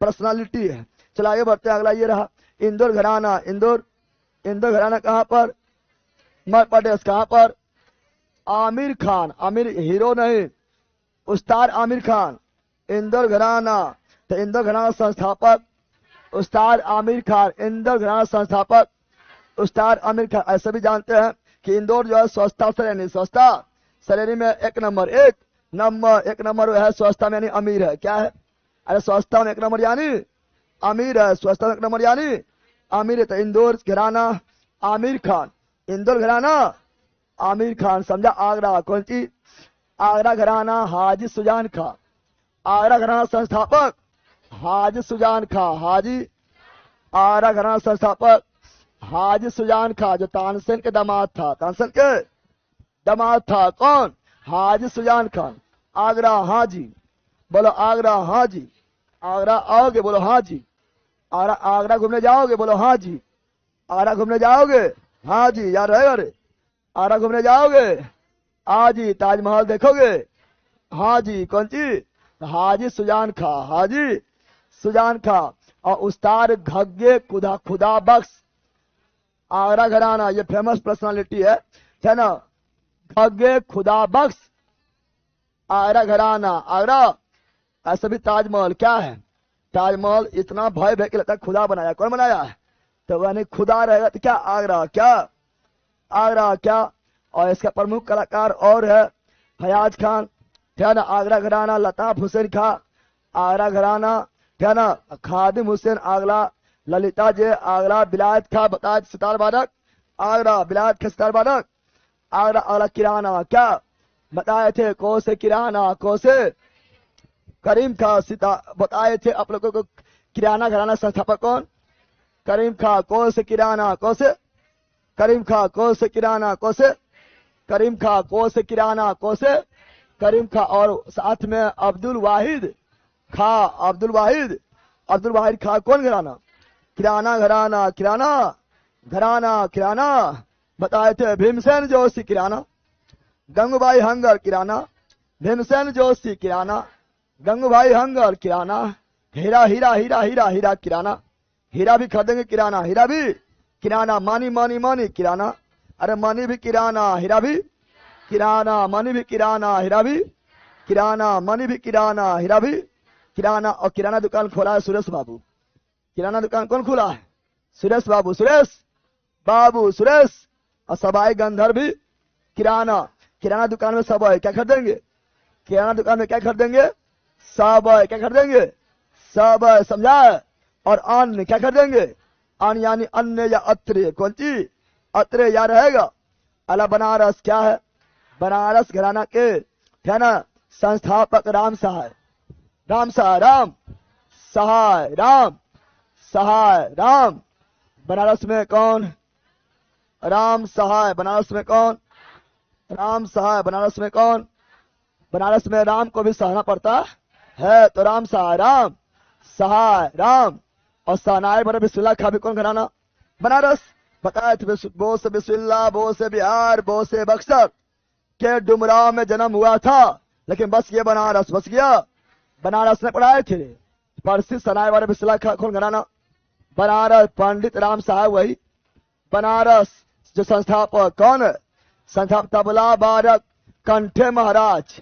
Speaker 1: पर्सनालिटी है। चलो आगे बढ़ते हैं, अगला ये रहा इंदौर घराना। इंदौर घराना कहाँ पर, मध्य प्रदेश। कहाँ पर, आमिर खान, आमिर हीरो नहीं, उस्ताद आमिर खान, इंदौर घराना। तो इंदौर घराना संस्थापक उस्ताद आमिर खान, इंदौर घराना संस्थापक उस्ताद आमिर खान। ऐसे भी जानते हैं कि इंदौर जो है स्वच्छता श्रेणी, स्वच्छता श्रेणी में एक नंबर है, स्वच्छता में यानी अमीर है। क्या है, अरे स्वच्छता में एक नंबर यानी अमीर है, स्वच्छता में एक नंबर यानी अमीर है। तो इंदौर घराना आमिर खान, इंदौर घराना आमिर खान। समझा। आगरा, कौन सी, आगरा घराना हाजी सुजान खां, आगरा घराना संस्थापक हाजी सुजान खां, हाजी, आगरा घराना संस्थापक हाजी सुजान खां, जो तानसेन के दामाद था, तानसेन के दामाद था। कौन, हाजी सुजान खान। आगरा हाजी, बोलो आगरा हाजी। आगरा आओगे, बोलो हाजी। आगरा घूमने जाओगे, बोलो हाजी। आगरा घूमने जाओगे, हाजी, याद रहेगा रे। आगरा घूमने जाओगे, हाजी। ताजमहल देखोगे, हाजी। कौन सी, हाजी सुजान खां, हाजी सुजान खां। और उस्ताद घग्गे खुदा बख्श, आगरा घराना, ये फेमस पर्सनालिटी है ना, घग्गे खुदा बख्श, आगरा घराना। आगरा। ऐसे भी ताजमहल क्या है, ताजमहल इतना भय भय के लगता है खुदा बनाया। कौन बनाया है, तो वह खुदा रहेगा तो क्या, आगरा। क्या, आगरा। क्या, और इसका प्रमुख कलाकार और है फयाज खान, है ना, आगरा घराना। लताफ हुसैन खां, आगरा घराना, है ना। खादिम हुसैन आगरा, ललिता जे आगरा, विलायत खां बताए सितार वादक, आगरा, विलायत खां सितार वादक, आगरा। आगरा किराना, क्या बताए थे, को से किराना, को से करीम खां सिता बताए थे आप लोगों को। किराना घराना संस्थापक कौन, करीम खां। को से किराना, को से करीम खां, को से किराना, को से करीम खां, को से किराना, को से करीम खां। और साथ में अब्दुल वाहिद खां, अब्दुल वाहिद खां। कौन घराना, किराना घराना, किराना घराना, किराना बताए थे भीमसेन जोशी किराना, गंगूबाई हंगर किराना, भीमसेन जोशी किराना, गंगूबाई हंगर किराना। हीरा हीरा हीरा हीरा हीरा किराना, हीरा भी खरीदेंगे किराना, हीरा भी किराना। मानी मानी मानी किराना, अरे मानी भी किराना, हीरा भी किराना, मानी भी किराना, हीरा भी किराना, मानी भी किराना, हीरा भी किराना। और किराना दुकान खोला है सुरेश बाबू। किराना दुकान कौन खोला है, सुरेश बाबू, सुरेश बाबू, सुरेश। और सबाई गंधर भी किराना। किराना दुकान में सब है, क्या खरीदेंगे, किराना दुकान में क्या खरीदेंगे, सब है, क्या खरीदेंगे, सब है, समझा है। और अन्न क्या खरीदेंगे, अन्न यानी अन्य या अत्र, कौन सी, अत्र या रहेगा। अला बनारस क्या है, बनारस घराना के, है ना, संस्थापक राम सहाय, राम सहाय, राम सहाय, राम सहाय, राम। बनारस में कौन, राम सहाय। बनारस में कौन, राम सहाय। बनारस में कौन, बनारस में राम को भी सहना पड़ता है, तो राम सहाय, राम सहाय, राम। और सहनाई बड़े बिस्मिल्लाह खां भी कौन घराना, बनारस। बताए थे बो से बिस्मिल्लाह, बो से बिहार, बो से बक्सर के डुमराव में जन्म हुआ था, लेकिन बस ये बनारस बस गया। बनारस में पढ़ाए थे प्रसिद्ध सनाई वाले बिस्मिल्लाह खां कौन घराना, बनारस। पंडित राम सहाय वही बनारस। जो संस्थापक कौन है, संस्थापक तबला बारक कंठे महाराज,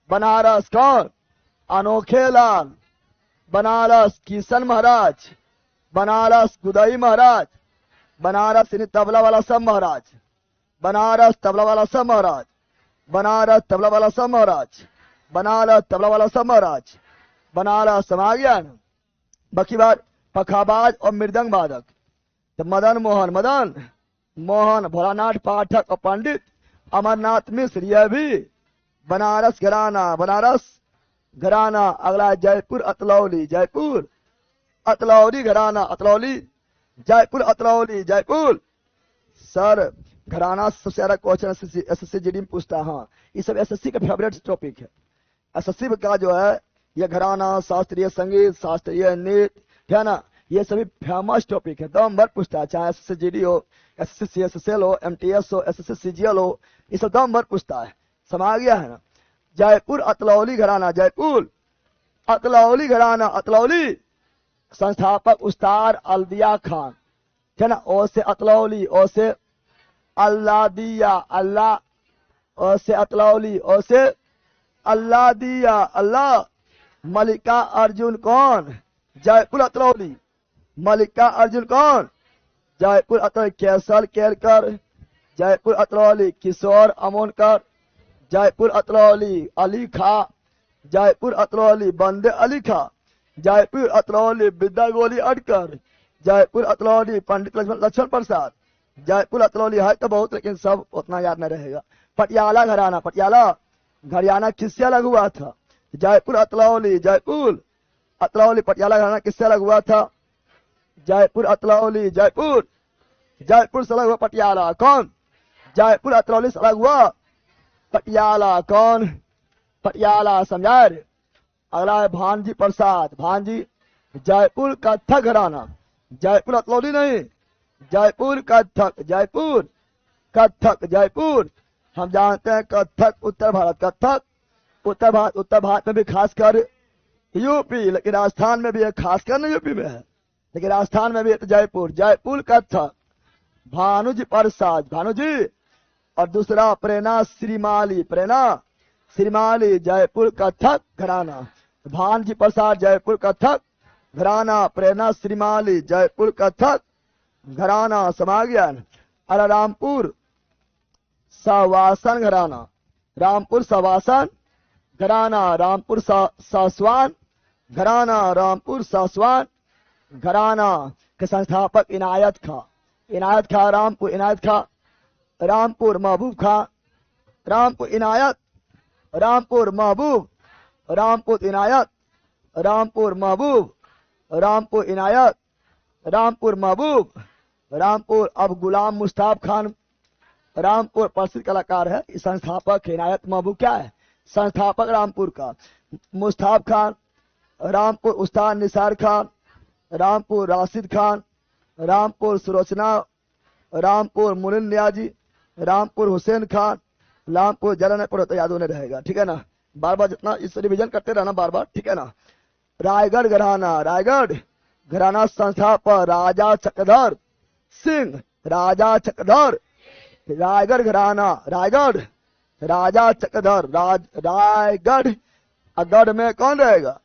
Speaker 1: बनारस। कौन, अनोखे लाल, बनारस। किशन महाराज, बनारस। गुदई महाराज, बनारस। तबला वाला सब महाराज, बनारस। तबला वाला सब महाराज, बनारस। तबला वाला सब महाराज, बनारस। तबला वाला सब महाराज, बनारस। समा गया ना। बाकी बात पखाबाज और मृदंग वादक, तो मदन मोहन भोलानाथ पाठक और पंडित अमरनाथ मिश्र, यह भी बनारस घराना, बनारस घराना। अगला जयपुर अतलौली, जयपुर अतलौली घराना, अतलौली जयपुर, अतलौली जयपुर। सर घराना सबसे ज्यादा क्वेश्चन एसएससी जीडी में पूछता है। हाँ, ये सब एसएससी का फेवरेट टॉपिक है। एसएससी का जो है ये घराना, शास्त्रीय संगीत, शास्त्रीय नृत्य, है ना, ये सभी फेमस टॉपिक है, दम भर पूछता है, चाहे SSGD हो, SSCSL हो, MTS हो, SSCGL हो, ये सब दम भर पूछता है। समझ गया है ना। जयपुर अतलौली घराना, जयपुर अतलौली घराना, अतलौली संस्थापक उस्ताद अल्दिया खान, है ना। ओ से अतलौली, ओ से अल्लादिया, अल्लाह, ओ से अतलौली, ओ से अल्लादिया, अल्लाह। मलिका अर्जुन कौन? जयपुर अतलौली। मलिका अर्जुन कौन? जयपुर अतलौली कैसल केलकर, जयपुर अतलौली किशोर अमोनकर, जयपुर अतलौली अली खा, जयपुर अतलौली बंदे अली खा, जयपुर अतलौली विद्या गोली अटकर, जयपुर अतलौली पंडित लक्ष्मण प्रसाद। जयपुर अतलौली है तो बहुत, लेकिन सब उतना याद नहीं रहेगा। पटियाला घराना, पटियाला घराना किससे अलग हुआ था? जयपुर अतलौली, जयपुर अतलौली पटियाला घराना किससे अलग हुआ था? जयपुर अतलौली, जयपुर, जयपुर से अलग हुआ पटियाला। कौन? जयपुर अतलौली से अलग हुआ पटियाला। कौन? पटियाला। समझा रे। अगला है भानजी प्रसाद, भानजी। जयपुर कत्थक घराना, जयपुर अतलौली नहीं, जयपुर कत्थक, जयपुर कत्थक, जयपुर। हम जानते हैं कत्थक उत्तर भारत, कत्थक उत्तर भारत, उत्तर भारत में भी खासकर यूपी, लेकिन राजस्थान में भी है, खासकर न यूपी में है, लेकिन राजस्थान में भी है। तो जयपुर, जयपुर कत्थक। भानुजी प्रसाद, भानुजी। और दूसरा प्रेरणा श्रीमाली, प्रेरणा श्रीमाली, जयपुर कत्थक घराना। भानजी प्रसाद जयपुर कत्थक घराना, प्रेरणा श्रीमाली जयपुर कत्थक घराना। समझ गया। अरे रामपुर सवासन घराना, रामपुर सवासन घराना, रामपुर सासवान घराना, रामपुर सासवान घराना के संस्थापक इनायत खां, इनायत खां, रामपुर इनायत खां, रामपुर महबूब खां, रामपुर इनायत, रामपुर महबूब, रामपुर इनायत, रामपुर महबूब, रामपुर इनायत, रामपुर महबूब, रामपुर। अब गुलाम मुस्ताफ खान, रामपुर प्रसिद्ध कलाकार है, संस्थापक इनायत महबूब क्या है? संस्थापक रामपुर का। मुस्ताफ खान, रामपुर उस्ताद निसार खान, रामपुर राशिद खान, रामपुर सुलोचना, रामपुर मुनिन नियाजी, रामपुर हुसैन खान, रामपुर जलन पढ़ो तो यादों में रहेगा, ठीक है ना। बार बार जितना इस रिवीजन करते रहना बार बार, ठीक है ना। रायगढ़ घराना, रायगढ़ घराना संस्थापक राजा चक्रधर सिंह, राजा चक्रधर। रायगढ़ घराना, रायगढ़ राजा चक्रधर, रायगढ़। गढ़ में कौन रहेगा?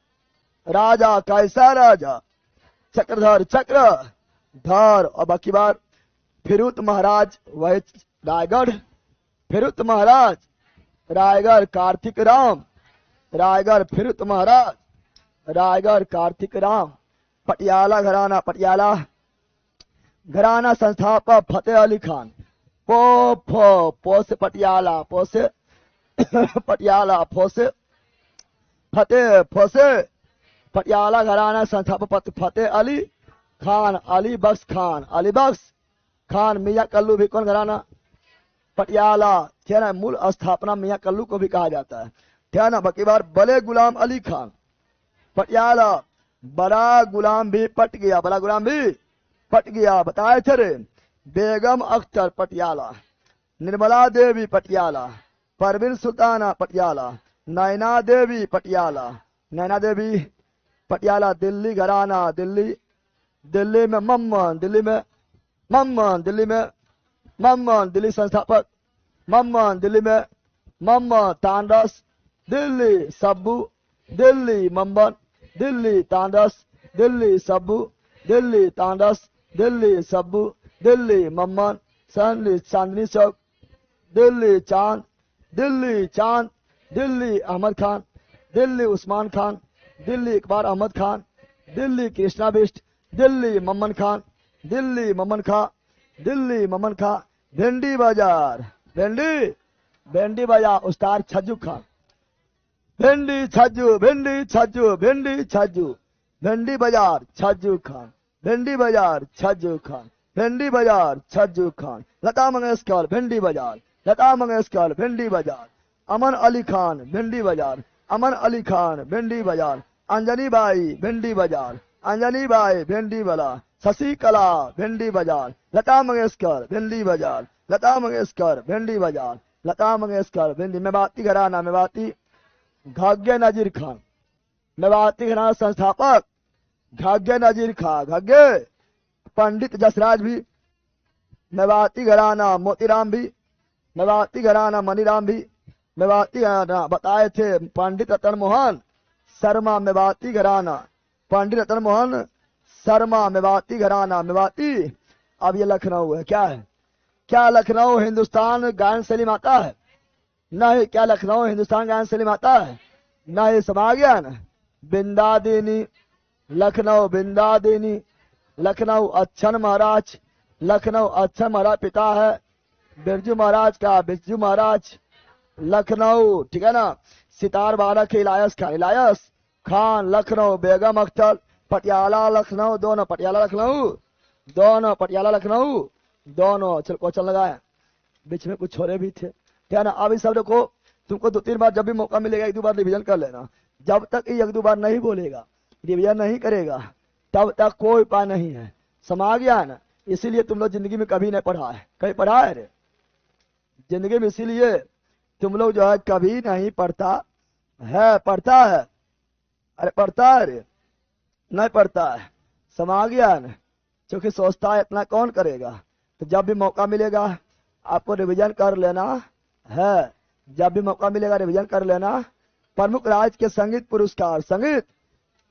Speaker 1: राजा। कैसा राजा? चक्रधर, चक्र धर। और बाकी बार फिरुत महाराज वह रायगढ़, फिरुत महाराज रायगढ़, कार्तिक राम रायगढ़, फिरुत महाराज रायगढ़, कार्तिक राम। पटियाला घराना, पटियाला घराना संस्थापक फतेह अली खान, पो से पटियाला, पो से पटियाला, फो से फतेह, फो से पटियाला घराना संस्थापक फतेह अली खान, अली बख्श खान, अली बख्श खान। मियां कल्लू भी कौन घराना? पटियाला, ठीक है ना। मूल स्थापना मियां कल्लू को भी कहा जाता है, ठीक है ना। बाकी बार बड़े गुलाम अली खान, पटियाला। बड़ा गुलाम भी पट गया, बड़ा गुलाम भी पट गया, बताए थे रे। बेगम अख्तर, पटियाला। निर्मला देवी, पटियाला। परवीन सुल्ताना, पटियाला। नैना देवी, पटियाला, नैना देवी पटियाला। दिल्ली घराना, दिल्ली, दिल्ली में मम्मन, दिल्ली में मम्मन, दिल्ली में मम्मन, दिल्ली संस्थापक मम्मन, दिल्ली में मम्मन। तांडस, दिल्ली सब्बू, दिल्ली मम्मन, दिल्ली तांडस, दिल्ली सब्बू, दिल्ली तांडस, दिल्ली सब्बू, दिल्ली मम्मन। चांदनी चौक, दिल्ली चांद, दिल्ली चांद, दिल्ली अहमद खान, दिल्ली उस्मान खान, दिल्ली इकबाल अहमद खान, दिल्ली कृष्णा बिष्ट, दिल्ली मम्मन खान, दिल्ली मम्मन खां, दिल्ली मम्मन खां। भिंडी बाजार, भिंडी, भिंडी बाजार उस्ताद छज्जू खान, भिंडी छज्जू, भिंडी छज्जू, भिंडी छज्जू, भिंडी बाजार छज्जू खान, भिंडी बाजार छज्जू खान, भिंडी बाजार छज्जू खान। लता मंगेशकर, भिंडी बाजार, लता मंगेशकर, भिंडी बाजार। अमन अली खान, भिंडी बाजार, अमन अली खान, भिंडी बाजार। अंजनी बाई, भिंडी बाजार, अंजनी बाई भिंडी वाला, शशि कला भिंडी बाजार, लता मंगेशकर भिंडी बाजार, लता मंगेशकर भिंडी बाजार, लता मंगेशकर भिंडी। मेवाती घराना, मेवाती घाग्य नजीर खान, मेवाती घराना संस्थापक घाग्य नजीर खान, घाग्य पंडित जसराज भी, मेवाती घराना मोतीराम भी, मेवाती घराना मनीराम भी, मेवाती घराना बताए थे पंडित रतन मोहन शर्मा, मेवाती घराना पंडित रतन मोहन शर्मा, मेवाती घराना, मेवाती। अब ये लखनऊ है, क्या है? क्या लखनऊ हिंदुस्तान गायन शैली में आता है? नहीं। क्या लखनऊ हिंदुस्तान गायन शैली में आता है? नहीं। समा गया ना। बिंदादिनी, लखनऊ बिंदादिनी, लखनऊ अच्छन महाराज, लखनऊ अच्छन महाराज पिता है बिरजू महाराज का, बिरजू महाराज। लखनऊ, ठीक है ना। सितार बालक इलायस खान, इलायस खान लखनऊ, बेगम अख्तर पटियाला लखनऊ, दोनों पटियाला लखनऊ, दोनों पटियाला लखनऊ, दोनों। चल क्वेश्चन लगाए, बीच में कुछ छोरे भी थे, ठीक है ना। अब इस शब्द को तुमको 2-3 बार जब भी मौका मिलेगा 1-2 बार रिविजन कर लेना। जब तक ये 1-2 बार नहीं बोलेगा, रिविजन नहीं करेगा, तब तक कोई उपाय नहीं है। समा गया ना। इसीलिए तुम लोग जिंदगी में कभी नहीं पढ़ा है, कहीं पढ़ा है रे जिंदगी में, इसीलिए तुम लोग जो है कभी नहीं पढ़ता है। पढ़ता है? अरे पढ़ता है रे, नहीं पढ़ता है। समा गया ना। क्योंकि सोचता है इतना कौन करेगा। तो जब भी मौका मिलेगा आपको रिवीजन कर लेना है, जब भी मौका मिलेगा रिवीजन कर लेना। प्रमुख राज्य के संगीत पुरस्कार, संगीत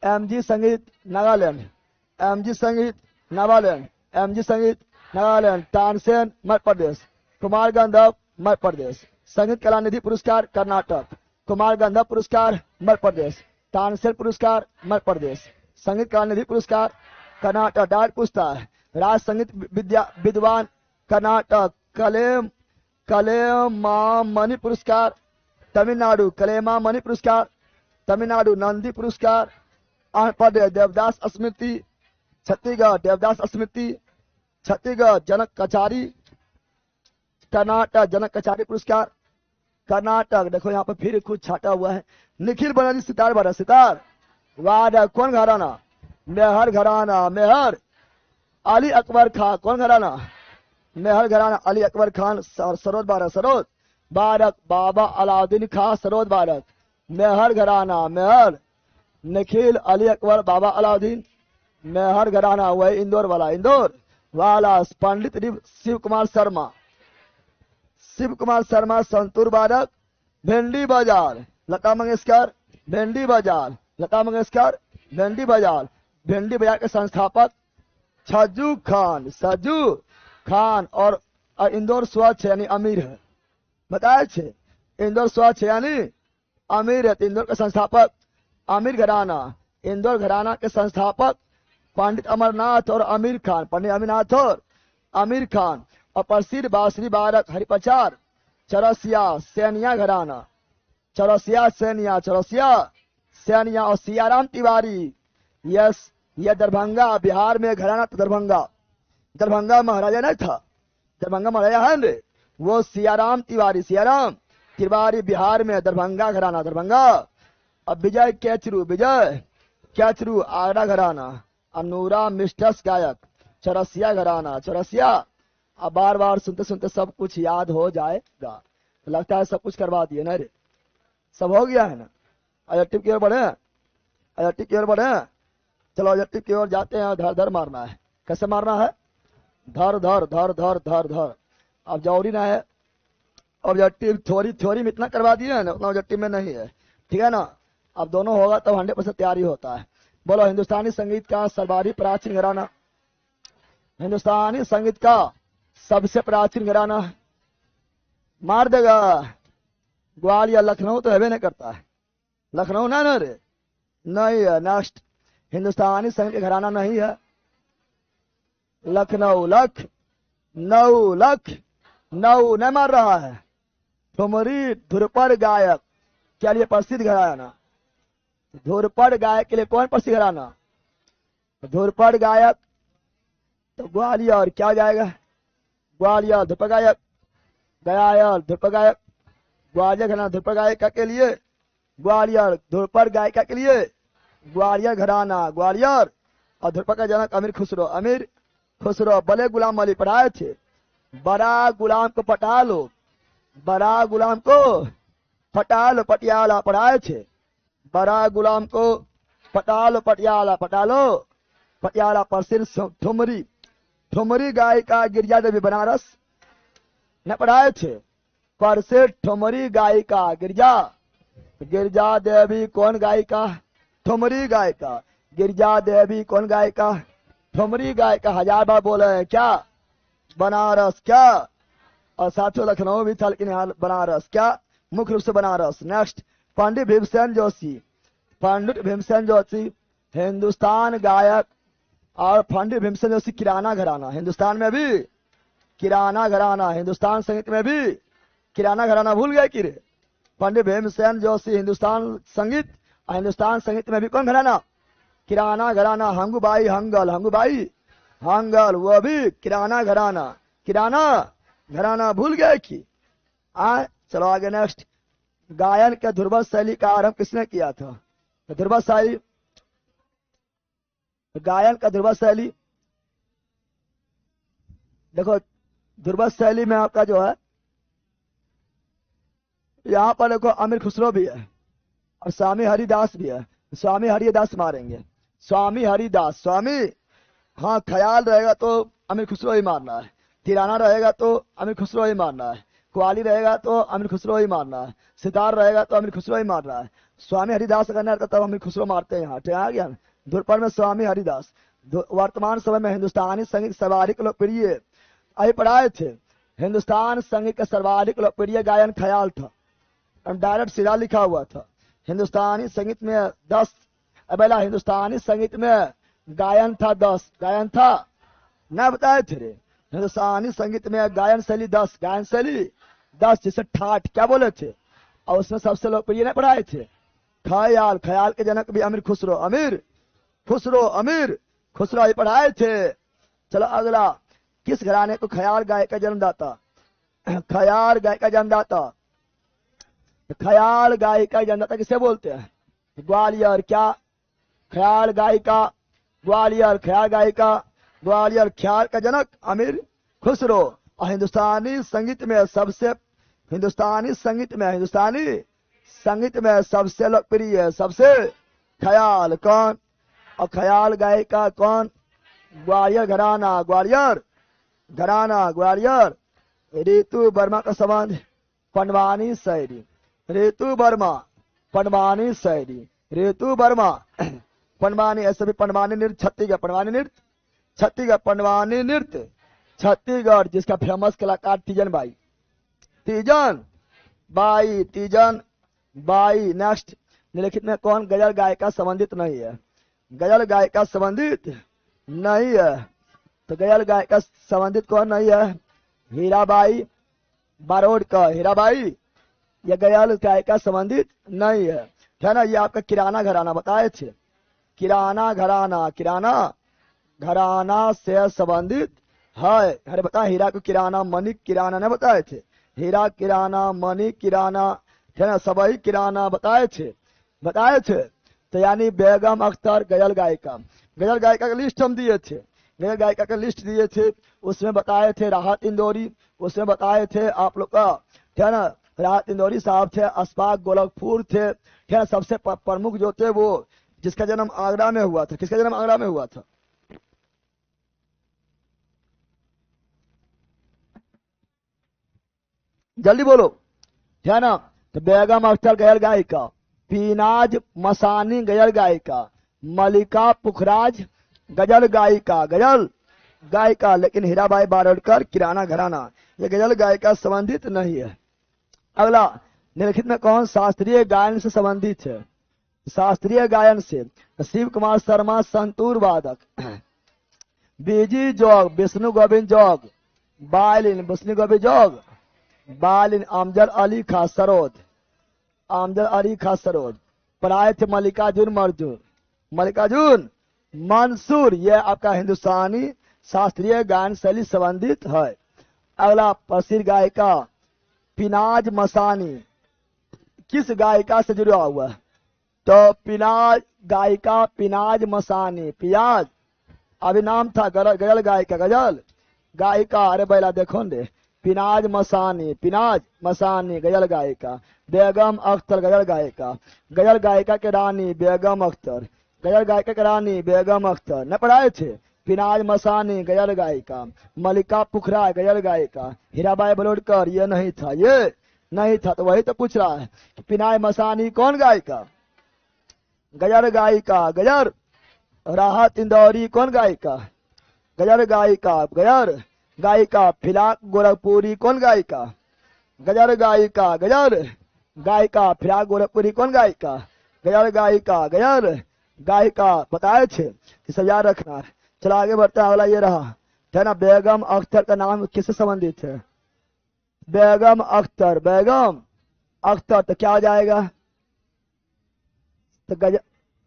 Speaker 1: एमजी संगीत नागालैंड, एमजी संगीत नागालैंड, एमजी संगीत नागालैंड। तानसेन मध्य प्रदेश, कुमार गंधर्व मध्य प्रदेश। संगीत कला निधि पुरस्कार कर्नाटक, कुमार गंधर्व पुरस्कार मध्य प्रदेश, तानसेन पुरस्कार मध्य प्रदेश। संगीत कला निधि पुरस्कार कर्नाटक। डायरेक्ट पूछता है। राज संगीत विद्वान कर्नाटक, कलेमामणि पुरस्कार तमिलनाडु, कलेमामणि पुरस्कार तमिलनाडु। नंदी पुरस्कार आंध्र प्रदेश। देवदास स्मृति छत्तीसगढ़, देवदास स्मृति छत्तीसगढ़। जनक कचारी कर्नाटक, जनक कचारी पुरस्कार कर्नाटक। देखो यहाँ पर फिर कुछ छाटा हुआ है। निखिल बनर्जी सितार बारह, सितार वादक कौन घराना? मेहर घराना, मेहर। अली अकबर खान कौन घराना? मेहर घराना, अली अकबर खान। सरोद बारह, सरोद बारक बाबा अलाउद्दीन खान, सरोद बारक मेहर घराना, मेहर। निखिल अली अकबर बाबा अलाउद्दीन मेहर घराना, वही इंदौर वाला, इंदौर वाला। पंडित शिव कुमार शर्मा, शिव कुमार शर्मा संतूर बारक भिंडी बाजार। लता मंगेशकर भिंडी बाजार, लता मंगेशकर भिंडी बाजार। भिंडी बाजार के संस्थापक छज्जू खान, सज्जू खान। और इंदौर स्वच्छ यानी अमीर है, बताए छे। इंदौर स्वच्छ यानी अमीर है। इंदौर के संस्थापक आमिर घराना, इंदौर घराना के संस्थापक पंडित अमरनाथ और आमिर खान, पंडित अमरनाथ और आमिर खान। और प्रसिद्ध बांसुरी बारक हरिप्रचार चौरसिया सैनिया घराना, चौरसिया सैनिया, चौरसिया सैनिया। और सियाराम तिवारी, यस, यह दरभंगा बिहार में घराना। तो दरभंगा, दरभंगा महाराजा नहीं था, दरभंगा महाराजा है रे, वो सियाराम तिवारी, सियाराम तिवारी बिहार में दरभंगा घराना, दरभंगा। अब विजय कैचरू, विजय कैचरू आगरा घराना। अनूरा मिस्टस गायक चौरसिया घराना, चौरसिया। अब बार बार सुनते सुनते सब कुछ याद हो जाएगा। तो लगता है सब कुछ करवा दिए ना रे, सब हो गया है ना। ऑब्जेक्टिव की ओर बढ़े, ऑब्जेक्टिव की ओर बढ़े। चलो ऑब्जेक्टिव की ओर जाते हैं। धर धर मारना है। कैसे मारना है? धर धर धर धर धर धर। अब जरूरी ना है ऑब्जेक्टिव, थ्योरी में इतना करवा दिए है ना, उतना ऑब्जेक्टिव में नहीं है, ठीक है ना। अब दोनों होगा तब 100% तैयारी होता है। बोलो हिंदुस्तानी संगीत का सर्वाधिक प्राचीन घराना, हिंदुस्तानी संगीत का सबसे प्राचीन घराना मार देगा। ग्वालियर, लखनऊ तो है नहीं करता है, लखनऊ ना रे, नहीं है। नेक्स्ट, हिंदुस्तानी संगीत घराना नहीं है लखनऊ, लखनऊ, लखनऊ नहीं मार रहा है। ठुमरी धुरपड़ गायक क्या लिए प्रसिद्ध घराना? धुरपड़ गायक के लिए कौन प्रसिद्ध घराना? धुरपड़ गायक। तो ग्वालियर क्या जाएगा? ग्वालियर धुरपड़ गायक, गयायर धुरपड़ गायक, ग्वालियर घराना धुरपड़ गायक के लिए, ग्वालियर धुरपड़ गायिका के लिए ग्वालियर घराना, ग्वालियर और ध्रुपद का जनक अमीर खुसरो बड़े गुलाम अली पढ़ाए थे। बड़ा गुलाम को पटा लो, बड़ा गुलाम को पटा लो, पटियाला पढ़ाए थे। बड़ा गुलाम को पटा लो, पटियाला पटा लो, पटियाला प्रसिद्ध ठुमरी, ठुमरी गायिका गिरिजा देवी बनारस ने पढ़ाए थे। प्रसिद्ध ठुमरी गायिका गिरिजा देवी कौन गायिका? ठुमरी गायिका। गिरिजा देवी कौन गायिका? ठुमरी गायिका। 1000 बार बोले हैं क्या? बनारस क्या? और साथियों लखनऊ भी था, लेकिन यहाँ बनारस क्या, मुख्य रूप से बनारस। नेक्स्ट, पंडित भीमसेन जोशी। पंडित भीमसेन जोशी हिंदुस्तान गायक, और पंडित भीमसेन जोशी किराना घराना। हिंदुस्तान में भी किराना घराना, हिंदुस्तान संगीत में भी किराना घराना भूल गए कि रे? पंडित भीमसेन जोशी हिंदुस्तान संगीत, और हिंदुस्तान संगीत में भी कौन घराना? किराना घराना। हंगूबाई हंगल, हंगूबाई हंगल वो भी किराना घराना। किराना घराना भूल गए कि? चलो आगे नेक्स्ट। गायन के ध्रुपद शैली का आरंभ किसने किया था? ध्रुपद शैली, गायन का ध्रुपद शैली देखो, ध्रुपद शैली में आपका जो है, यहाँ पर देखो अमीर खुसरो भी है और स्वामी हरिदास भी है। स्वामी हरिदास मारेंगे, स्वामी हरिदास, स्वामी, हाँ ख्याल रहेगा तो अमीर खुसरो ही मारना है, तिराना रहेगा तो अमीर खुसरो ही मारना है, क्वाली रहेगा तो अमीर खुसरो ही मारना है, सितार रहेगा तो अमीर खुसरो ही मारना है। स्वामी हरिदास करना रहता तब अमीर खुसरो मारते हैं। यहाँ आ गया ध्रुपद में स्वामी हरिदास। वर्तमान समय में हिंदुस्तानी संगीत सर्वाधिक लोकप्रिय, अभी पढ़ाए थे, हिंदुस्तान संगीत का सर्वाधिक लोकप्रिय गायन ख्याल था, डायरेक्ट सीधा लिखा हुआ था। हिंदुस्तानी संगीत में 10, पहला हिंदुस्तानी संगीत में गायन था 10, गायन था ना, बताए थे रे। हिंदुस्तानी संगीत में गायन शैली 10, गायन शैली 10, जिसे ठाठ क्या बोले थे, और उसमें सबसे लोकप्रिय ने पढ़ाए थे ख्याल। ख्याल के जनक भी अमीर खुसरो, अमीर खुसरो, अमीर खुसरो ही पढ़ाए थे। चलो अगला, किस घराने को ख्याल गाय का जन्मदाता? ख्याल गाय का जन्मदाता, ख्याल गायिका जन्मदाता किसे बोलते हैं? ग्वालियर क्या? ख्याल गायिका ग्वालियर, ख्याल गायिका ग्वालियर। ख्याल का जनक अमीर खुसरो। और हिंदुस्तानी संगीत में सबसे, हिंदुस्तानी संगीत में सबसे लोकप्रिय, सबसे ख्याल कौन? और ख्याल गायिका कौन? ग्वालियर घराना, ग्वालियर घराना, ग्वालियर। ऋतु वर्मा का संबंध पंडवानी शायरी, ऋतु वर्मा पंडवानी शायरी, ऋतु वर्मा पंडवानी, ऐसे भी पंडवानी नृत्य छत्तीसगढ़, पंडवानी नृत्य छत्तीसगढ़, पंडवानी नृत्य छत्तीसगढ़, जिसका फेमस कलाकार तीजन बाई, तीजन बाई, तीजन बाई। नेक्स्ट, निम्नलिखित में कौन गजल गायिका संबंधित नहीं है? गजल गायिका संबंधित नहीं है, तो गजल गायिका संबंधित कौन नहीं है? हीराबाई बारोडकर, हीराबाई ये गजल गायिका संबंधित नहीं है ना। ये आपका किराना घराना बताए थे, किराना घराना, किराना घराना से संबंधित है। अरे बता, हीरा को किराना, मणि किराना ने बताए थे, हीरा किराना, मणि किराना, है ना, सभी किराना बताए थे। तो यानी बेगम अख्तर गजल गायिका, गजल गायिका का लिस्ट हम दिए थे, गजल गायिका का लिस्ट दिए थे, उसमें बताए थे राहत इंदौरी, उसमें बताए थे आप लोग का, है ना, राहत इंदौरी साहब थे, अशफाक गोरखपुर थे, है ना। सबसे प्रमुख जो थे वो, जिसका जन्म आगरा में हुआ था, किसका जन्म आगरा में हुआ था? जल्दी बोलो, है ना। तो बेगम अख्तर गजल गायिका, पीनाज मसानी गजल गायिका, मलिका पुखराज गजल गायिका, गजल गायिका। लेकिन हीराबाई बारोडकर किराना घराना, ये गजल गायिका संबंधित नहीं है। अगला, निम्नलिखित में कौन शास्त्रीय गायन से संबंधित है? शास्त्रीय गायन से शिव कुमार शर्मा संतूर वादक, बीजी जोग विष्णु गोविंद जोग, बायलिन विष्णु गोविंद जोग, बायलिन अमजद अली खां सरोद, अमजद अली खां सरोद। पढ़ाए थे मल्लिकार्जुन मर्जून, मल्लिकार्जुन मंसूर। यह आपका हिंदुस्तानी शास्त्रीय गायन शैली संबंधित है। अगला, प्रसिद्ध गायिका पिनाज मसानी किस गायिका से जुड़ा हुआ है? तो पिनाज गायिका पिनाज मसानी, पियाज अभी नाम था गजल गायिका, गजल गायिका, अरे बैला देखो ने, पिनाज मसानी गजल गायिका, बेगम अख्तर गजल गायिका, गजल गायिका के रानी बेगम अख्तर, गजल गायिका के रानी बेगम अख्तर न पढ़ाए थे। पिनाज मसानी गजल गायिका, मलिका पुखरा गजल गायिका, हीराबाई बलोडकर ये नहीं था, ये नहीं था। तो वही तो पूछ रहा है कि पिनाज मसानी कौन गायिका, गजल गायिका, गजल राहत इंदौरी कौन गायिका, गजल गायिका, गजल गायिका फिराक गोरखपुरी कौन गायिका, गजल गायिका, गजल गायिका फिराक गोरखपुरी कौन गायिका, गजल गायिका, गजल गायिका बताए थे कि सजा रखना है। चलो आगे बढ़ते हैं, अगला ये रहा है ना, बेगम अख्तर का नाम किससे संबंधित है, बेगम अख्तर, बेगम अख्तर तो क्या हो जाएगा, तो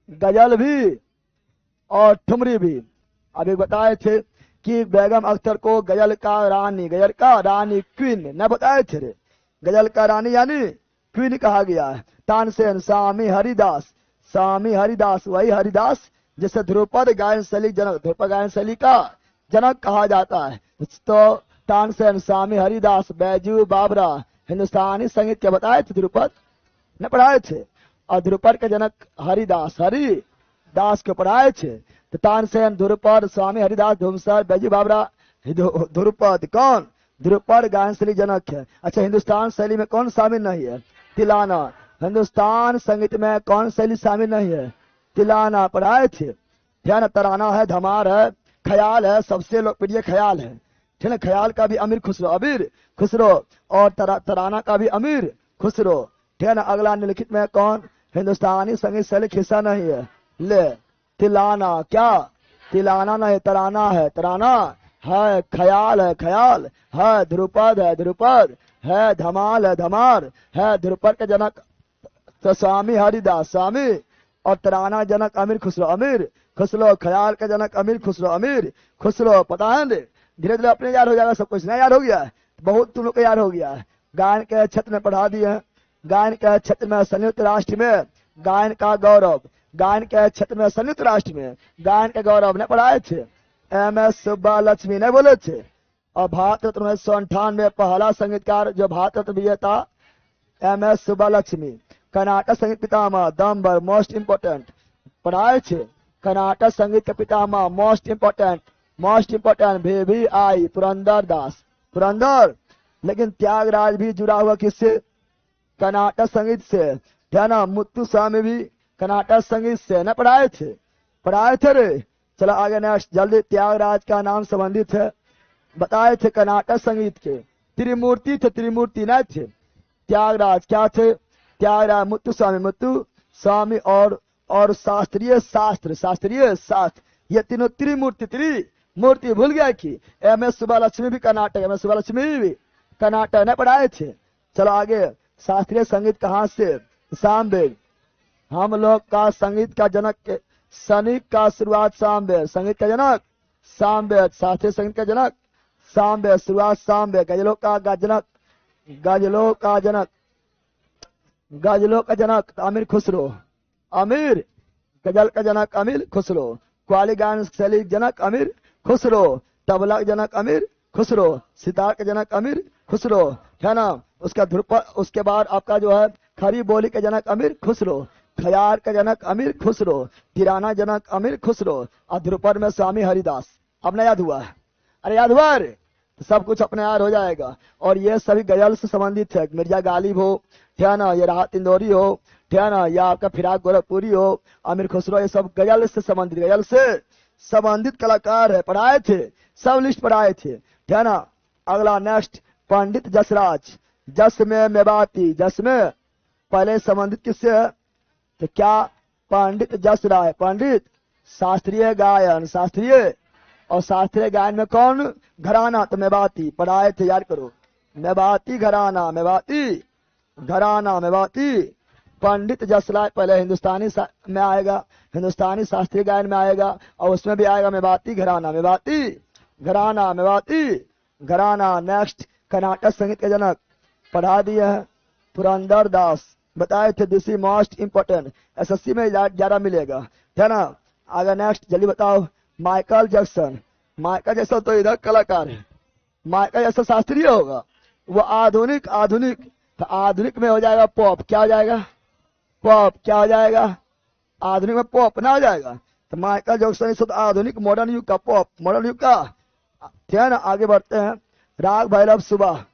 Speaker 1: गजल भी और ठुमरी भी। अभी बताए थे कि बेगम अख्तर को गजल का रानी क्वीन न बताए थे रे, गजल का रानी यानी क्वीन कहा गया है। तानसेन स्वामी हरिदास वही हरिदास जिसे ध्रुपद गायन शैली का जनक कहा जाता है। तो तानसेन स्वामी हरिदास बैजू बाबरा हिंदुस्तानी संगीत के बताए थे, ध्रुपद न पढ़ाए थे, और ध्रुपद के जनक हरिदास को पढ़ाए थे। तो तानसेन, ध्रुपद, स्वामी हरिदास, धूमसर, बैजू बाबरा, ध्रुपद कौन, ध्रुपद गायन शैली जनक है। अच्छा, हिंदुस्तान शैली में कौन शामिल नहीं है, तिलाना। हिंदुस्तान संगीत में कौन शैली शामिल नहीं है, तिलाना पढ़ाए थे। ध्यान, तराना है, धमार है, ख्याल है, सबसे लोकप्रिय ख्याल है, ठीक है। ख्याल का भी अमीर खुसरो और तराना का भी अमीर खुसरो, ठीक है ना। अगला निम्नलिखित में कौन हिंदुस्तानी संगीत शैली हिस्सा नहीं है, ले तिलाना, क्या तिलाना नहीं, तराना है, तराना है, ख्याल है, ध्रुपद है, धमाल है, धमार है। ध्रुपद के जनक तो स्वामी हरिदास, स्वामी, और तराना जनक अमीर खुसरो, ख्याल के जनक अमीर खुसरो पता है। धीरे धीरे अपने याद हो जाएगा, सब कुछ नहीं याद हो गया है, बहुत तुम लोग को याद हो गया है। गायन के क्षेत्र में पढ़ा दिए हैं, गायन के क्षेत्र में संयुक्त राष्ट्र में गायन का गौरव, गायन के क्षेत्र में संयुक्त राष्ट्र में गायन के गौरव ने पढ़ाए थे, MS सुब्बालक्ष्मी ने बोले थे। और भारत रत्न 1998 पहला संगीतकार जो भारत रत्न विजेता MS सुब्बालक्ष्मी। कर्नाटक संगीत पितामह दम्बर मोस्ट इम्पोर्टेंट पढ़ाए थे, कर्नाटक संगीत के पितामह मोस्ट इम्पोर्टेंट VVI पुरंदर। लेकिन त्यागराज भी जुड़ा हुआ किससे, कर्नाटक संगीत से, क्या ना, मुत्तु स्वामी भी कर्नाटक संगीत से न पढ़ाए थे रे। चलो आगे नेक्स्ट, जल्दी। त्यागराज का नाम संबंधित है, बताए थे कर्नाटक संगीत के। त्रिमूर्ति न थे, त्यागराज क्या थे, त्यागराज मुत्तु स्वामी और शास्त्रीय शास्त्र, ये तीनों त्रिमूर्ति भूल गया कि MS सुब्बालक्ष्मी भी कर्नाटक ने पढ़ाए थे। चलो आगे, शास्त्रीय संगीत कहाँ से, सामवेद। हम लोग का संगीत का जनक सनिक का शुरुआत सामवेद, संगीत का जनक सामवेद, शास्त्रीय संगीत का जनक सामवेद, शुरुआत सामवेद। गजलों का जनक अमीर खुसरो, गजल का जनक अमीर खुसरो, क्वाली गायन शैली जनक अमीर खुसरो, तबला का जनक अमीर खुसरो, सितार का जनक अमीर खुसरो, है ना। उसके बाद आपका जो है खरी बोली के जनक अमीर खुसरो, ख्याल का जनक अमीर खुसरो, तिराना जनक अमीर खुसरो, और ध्रुपद में स्वामी हरिदास। अब ना याद हुआ है, अरे याद हुआ रे, तो सब कुछ अपने याद हो जाएगा। और ये सभी गजल से संबंधित है, मिर्जा गालिब हो, ठीक है ना, ये राहत इंदौरी हो, ठीक है ना, या आपका फिराक गोरखपुरी हो, अमीर खुसरो, ये सब गजल से संबंधित कलाकार है, पढ़ाए थे, सब लिस्ट पढ़ाए थे, ठीक है ना। अगला नेक्स्ट, पंडित जसराज, जस में मेवाती, जस में पहले संबंधित किससे है, तो क्या पंडित जस राय, पंडित शास्त्रीय गायन, और शास्त्रीय गायन में कौन घराना, तो मेवाती पढ़ाए थे, याद करो, मेवाती घराना मेवाती। पंडित जसराय पहले हिंदुस्तानी में आएगा, हिंदुस्तानी शास्त्रीय गायन में आएगा, और उसमें भी आएगा मेवाती घराना। नेक्स्ट, कर्नाटक संगीत के जनक पढ़ा दिए हैं, पुरंदर दास बताए थे, this is most important, SSC में ज्यादा मिलेगा, है ना। आगे नेक्स्ट जल्दी बताओ, माइकल जैक्सन, माइकल जैक्सन तो इधर कलाकार है, माइकल जैक्सन शास्त्रीय होगा, वो आधुनिक, आधुनिक तो आधुनिक में हो जाएगा पॉप, क्या हो जाएगा पॉप, क्या हो जाएगा आधुनिक में पॉप ना हो जाएगा। तो माइकल जैक्सन इस वक्त आधुनिक मॉडर्न युग का पॉप, मॉडर्न युग का। ठीक है ना, आगे बढ़ते हैं। राग भैरव सुबह,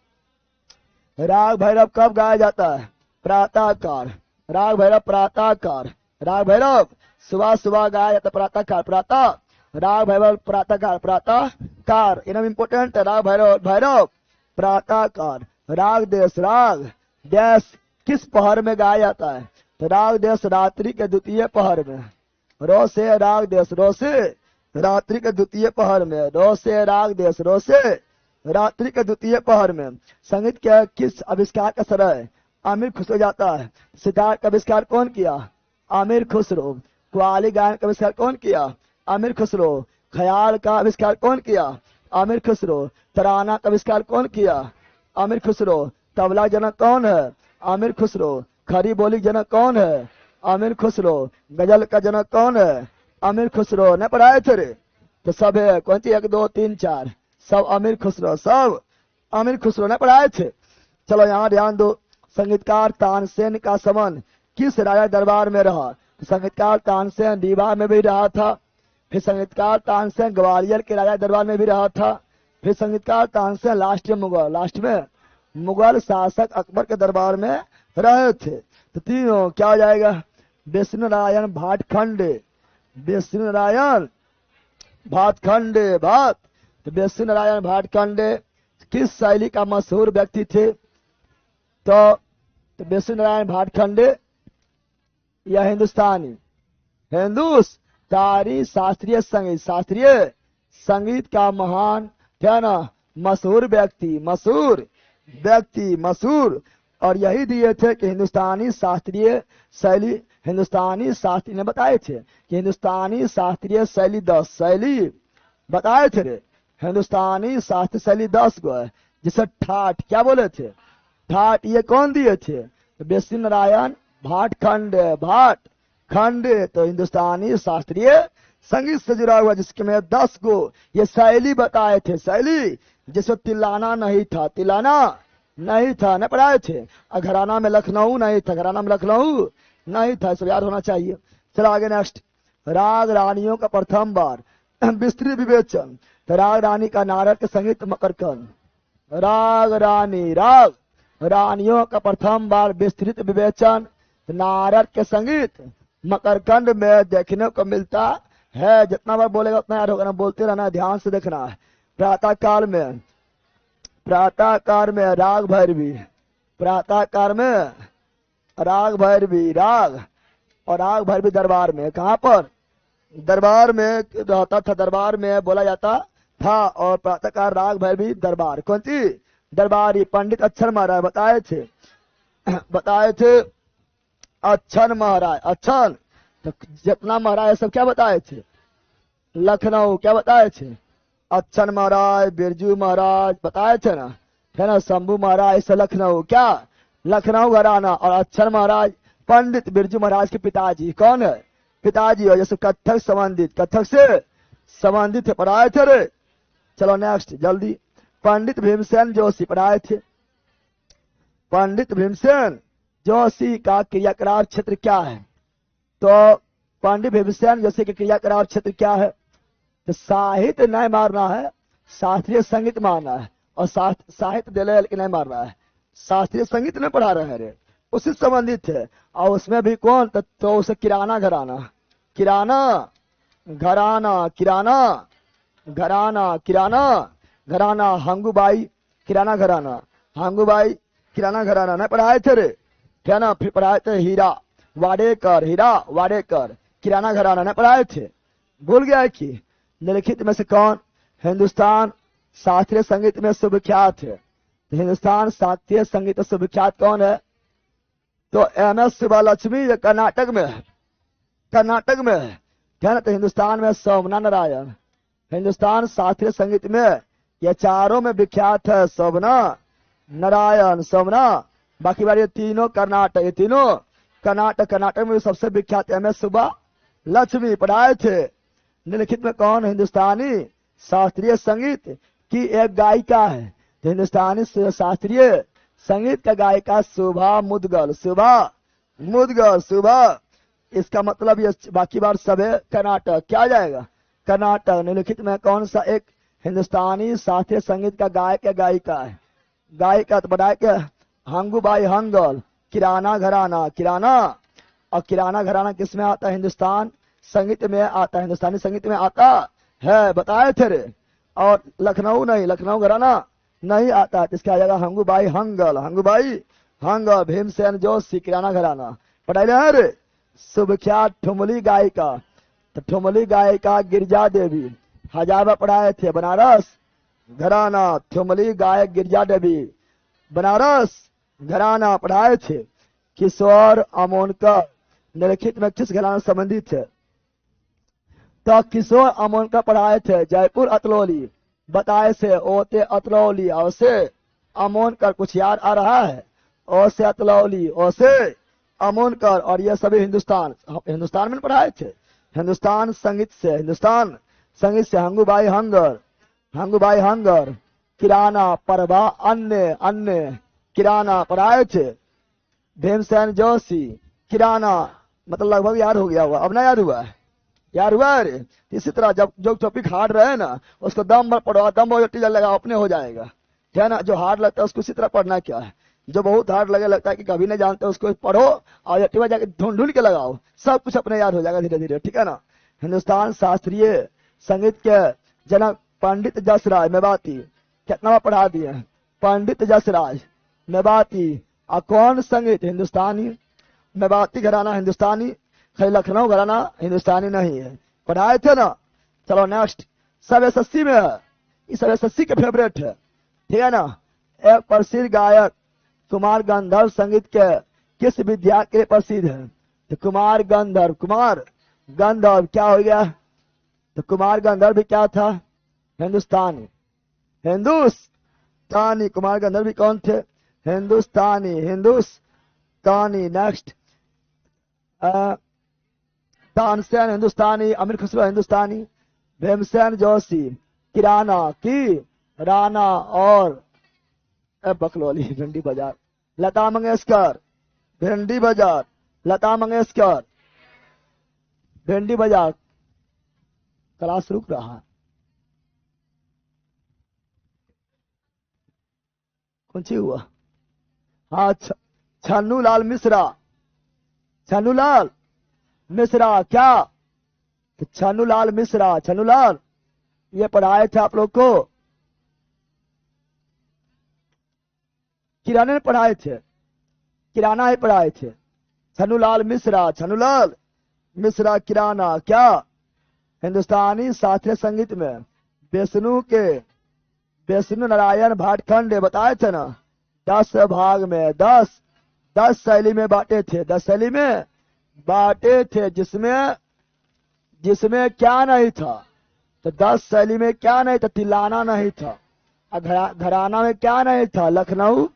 Speaker 1: राग भैरव कब गाया जाता है? प्रातःकाल, राग भैरव प्रातःकाल, राग भैरव सुबह सुबह गाया जाता है, प्रातःकाल, प्रातः, राग भैरव प्रातःकाल, प्रातःकाल एकदम इंपोर्टेंट है। राग भैरव, भैरव प्रातःकाल। राग देश, राग देश किस पहर में गाया जाता है? तो राग देश रात्रि के द्वितीय पहर में, रो से राग देश, रो से रात्रि के द्वितीय पहर में, रो से राग देश, रो से रात्रि के द्वितीय पहर में। संगीत के किस आविष्कार का श्रेय आमिर खुसरो जाता है? सितार का आविष्कार कौन किया? आमिर खुसरो। कव्वाली गायन का आविष्कार कौन किया? आमिर खुसरो। ख्याल का आविष्कार कौन किया? आमिर खुसरो। तराना का आविष्कार कौन किया? आमिर खुसरो। तबला जनक कौन है? आमिर खुसरो। खरी बोली जनक कौन है? आमिर खुसरो। गजल का जनक कौन है? आमिर खुसरो। न पढ़ाए थे रे? तो सब है, कौन सी 1 2 3 4 सब आमिर खुसरो, सब आमिर खुसरो ने पढ़ाए थे। चलो यहाँ ध्यान दो। संगीतकार तानसेन का समन किस राजा दरबार में रहा? तो संगीतकार तानसेन रीवा में भी रहा था, फिर संगीतकार तानसेन ग्वालियर के राजा दरबार में भी रहा था, फिर संगीतकार तानसेन लास्ट में मुगल शासक अकबर के दरबार में रहे थे। तो तीनों क्या हो जाएगा? विष्णु नारायण भाटखंडे, विष्णु नारायण भाटखंडे, भाट। तो विष्णु नारायण भाटखंडे किस शैली का मशहूर व्यक्ति थे? तो विष्णु नारायण भाटखंडे या हिंदुस्तानी, हिंदुस्तानी शास्त्रीय संगीत, शास्त्रीय संगीत का महान क्या ना मशहूर व्यक्ति, मशहूर व्यक्ति, मशहूर। और यही दिए थे कि हिंदुस्तानी शास्त्रीय शैली, हिंदुस्तानी शास्त्री ने बताए थे कि हिंदुस्तानी शास्त्रीय शैली 10 शैली बताए थे रे। हिंदुस्तानी शास्त्रीय शैली 10 गो है, जिसे ठाठ क्या बोले थे? ठाठ ये कौन दिए थे? विष्णु नारायण भाटखंडे, भाटखंडे। तो हिंदुस्तानी शास्त्रीय संगीत से जुड़ा हुआ जिसके में 10 गो ये शैली बताए थे, शैली जिसमें तिलाना नहीं था, तिलाना नहीं था, न पढ़ाए थे। और घराना में लखनऊ नहीं था, घराना में लखनऊ नहीं था, सब याद होना चाहिए। चलो आगे नेक्स्ट। राग रानियों का प्रथम बार विस्तृत विवेचन। तो राग रानी का नारद के संगीत मकरकंद, राग रानी, राग रानियों का प्रथम बार विस्तृत विवेचन नारद के संगीत मकरकंद में देखने को मिलता है। जितना बार बोलेगा उतना याद होगा ना, बोलते रहना, ध्यान से देखना है। प्रातः काल में राग भैरवी, प्रातः काल में राग भैरवी, राग और राग भैरवी दरबार में, कहाँ पर? दरबार में रहता था, दरबार में बोला जाता था। और प्रातः काल राग भैरवी दरबार, कौन सी दरबारी? पंडित अच्छन महाराज बताए थे, बताए थे अच्छन महाराज, अच्छन। तो जितना महाराज सब क्या बताए थे? लखनऊ क्या बताए थे? अच्छन महाराज, बिरजू महाराज बताए थे ना, है ना, शंभू महाराज से लखनऊ, क्या लखनऊ घराना। और अच्छन महाराज पंडित बिरजू महाराज के पिताजी, कौन है? पिताजी और जैसे कथक संबंधित, कथक से संबंधित पढ़ाए थे रे। चलो नेक्स्ट जल्दी। पंडित भीमसेन जोशी पढ़ाए थे। पंडित भीमसेन जोशी का क्रियाकलाप क्षेत्र क्या है? तो पंडित भीमसेन जोशी के क्रियाकलाप क्षेत्र क्या है? तो साहित्य नहीं मारना है, शास्त्रीय संगीत मारना है। और साहित्य दे लेकिन नहीं मारना है, शास्त्रीय संगीत नहीं पढ़ा रहे हैं रे, उससे संबंधित है। और उसमें भी कौन? तो उसे किराना घराना, किराना घराना, किराना घराना, किराना घराना, हंगूबाई किराना घराना, हंगूबाई किराना घराना नहीं पढ़ाए थे रे, क्या ना। फिर पढ़ाए थे हीरा वाडेकर, हीरा वाडेकर किराना घराना नहीं पढ़ाए थे। भूल गया है कि निम्नलिखित में से कौन हिंदुस्तान शास्त्रीय संगीत में सुविख्यात है? हिंदुस्तान शास्त्रीय संगीत सुविख्यात कौन है? तो MS सुब्बालक्ष्मी कर्नाटक में है, कर्नाटक में है, क्या ना। तो हिंदुस्तान में सोमना नारायण, हिंदुस्तान शास्त्रीय संगीत में ये चारों में विख्यात है, सोमना नारायण, सोमना। बाकी बार ये तीनों कर्नाटक, ये तीनों कर्नाटक, कर्नाटक में सबसे विख्यात MS सुब्बालक्ष्मी पढ़ाए थे। निम्नलिखित में कौन हिंदुस्तानी शास्त्रीय संगीत की एक गायिका है? तो हिंदुस्तानी शास्त्रीय संगीत का गायिका शुभा मुदगल। शुभा मुदगल, शुभा। इसका मतलब ये बाकी बार सब है कर्नाटक। क्या आ जाएगा? कर्नाटक। निम्नलिखित में कौन सा एक हिंदुस्तानी शास्त्रीय संगीत का गायक या गायिका है? गायिका तो बताया कि हंगूबाई हंगल। किराना घराना, किराना। और किराना घराना किस में आता है? हिंदुस्तान संगीत में आता है, हिंदुस्तानी संगीत में आता है, बताए थे रे। और लखनऊ नहीं, लखनऊ घराना नहीं आता, इसका आ जाएगा हंगूबाई हंगल। हंगूबाई हंगल। भीमसेन जोशी, किराना घराना। पढ़ाई रे। सुविख्यात ठुमली गायिका, तो ठुमली गायिका गिरजा देवी। हजारा पढ़ाए थे, बनारस घराना। ठुमली गायक गिरजा देवी, बनारस घराना पढ़ाए थे। किशोर अमोनकर निम्नलिखित में किस घराना संबंधित है? तो किशोर अमोनकर पढ़ाए थे जयपुर अतरौली, बताए से ओते अतरौली, और से अमोनकर। कुछ याद आ रहा है? ओ से अतरौली, ओ से अमोनकर। और ये सभी हिंदुस्तान में पढ़ाए थे। हिंदुस्तान संगीत से, हिंदुस्तान संगीत से हंगूबाई हंगर, हंगूबाई हंगर। किराना परवा, अन्य अन्य किराना पढ़ाए थे। भीमसेन जोशी, किराना। मतलब लगभग याद हो गया होगा। अब ना याद हुआ है? याद हुआ है। इसी तरह जब जो टॉपिक हार्ड रहे ना, उसको दम भर पढ़ो, दम भर टीचर लगा अपने हो जाएगा। ठीक है ना? जो हार्ड लगता है उसको इसी तरह पढ़ना क्या है। जो बहुत हार्ड लगे, लगता है कि कभी नहीं जानते, उसको पढ़ो और टीवा जाके ढूंढ ढूंढ के लगाओ, सब कुछ अपने याद हो जाएगा धीरे धीरे। ठीक है ना? हिंदुस्तान शास्त्रीय संगीत के जनक पंडित जसराज मेवाती। कितना पढ़ा दिए? पंडित जसराज मेवाती। और कौन संगीत? हिंदुस्तानी। मेवाती घराना हिंदुस्तानी, खाली लखनऊ घराना हिंदुस्तानी नहीं है। पढ़ाए थे ना? चलो नेक्स्ट। सब एसएससी में है, इस सब एसएससी के फेवरेट है। ठीक है ना? एक प्रसिद्ध गायक कुमार गंधर्व संगीत के किस विद्या के प्रसिद्ध है? तो कुमार गंधर्व, कुमार गंधर्व क्या हो गया? तो कुमार गंधर्व भी क्या था? हिंदुस्तानी, हिंदुस्तानी। कुमार गंधर्व भी कौन थे? हिंदुस्तानी, हिंदुस्तानी। नेक्स्ट। तानसेन हिंदुस्तानी, अमीर खुसरो हिंदुस्तानी। भीमसेन जोशी किराना की राना और बकलौली भिंडी बाजार। लता मंगेशकर भिंडी बाजार, लता मंगेशकर भिंडी बाजार। क्लास रुक रहा, कौन सी हुआ? हाँ, छन्नू लाल मिश्रा, छन्नू लाल मिश्रा। क्या? तो छन्नू लाल मिश्रा, छन्नू लाल ये पढ़ाए थे आप लोग को, किराने ने पढ़ाए थे, किराना ही पढ़ाए थे। छन्नू लाल मिश्रा, छन्नू लाल मिश्रा किराना। क्या? हिंदुस्तानी शास्त्रीय संगीत में विष्णु नारायण भाटखंड बताए थे ना, 10 भाग में 10 शैली में बांटे थे, 10 शैली में बांटे थे, जिसमें क्या नहीं था? तो 10 शैली में क्या नहीं था? तिलाना नहीं था। घराना में क्या नहीं था? लखनऊ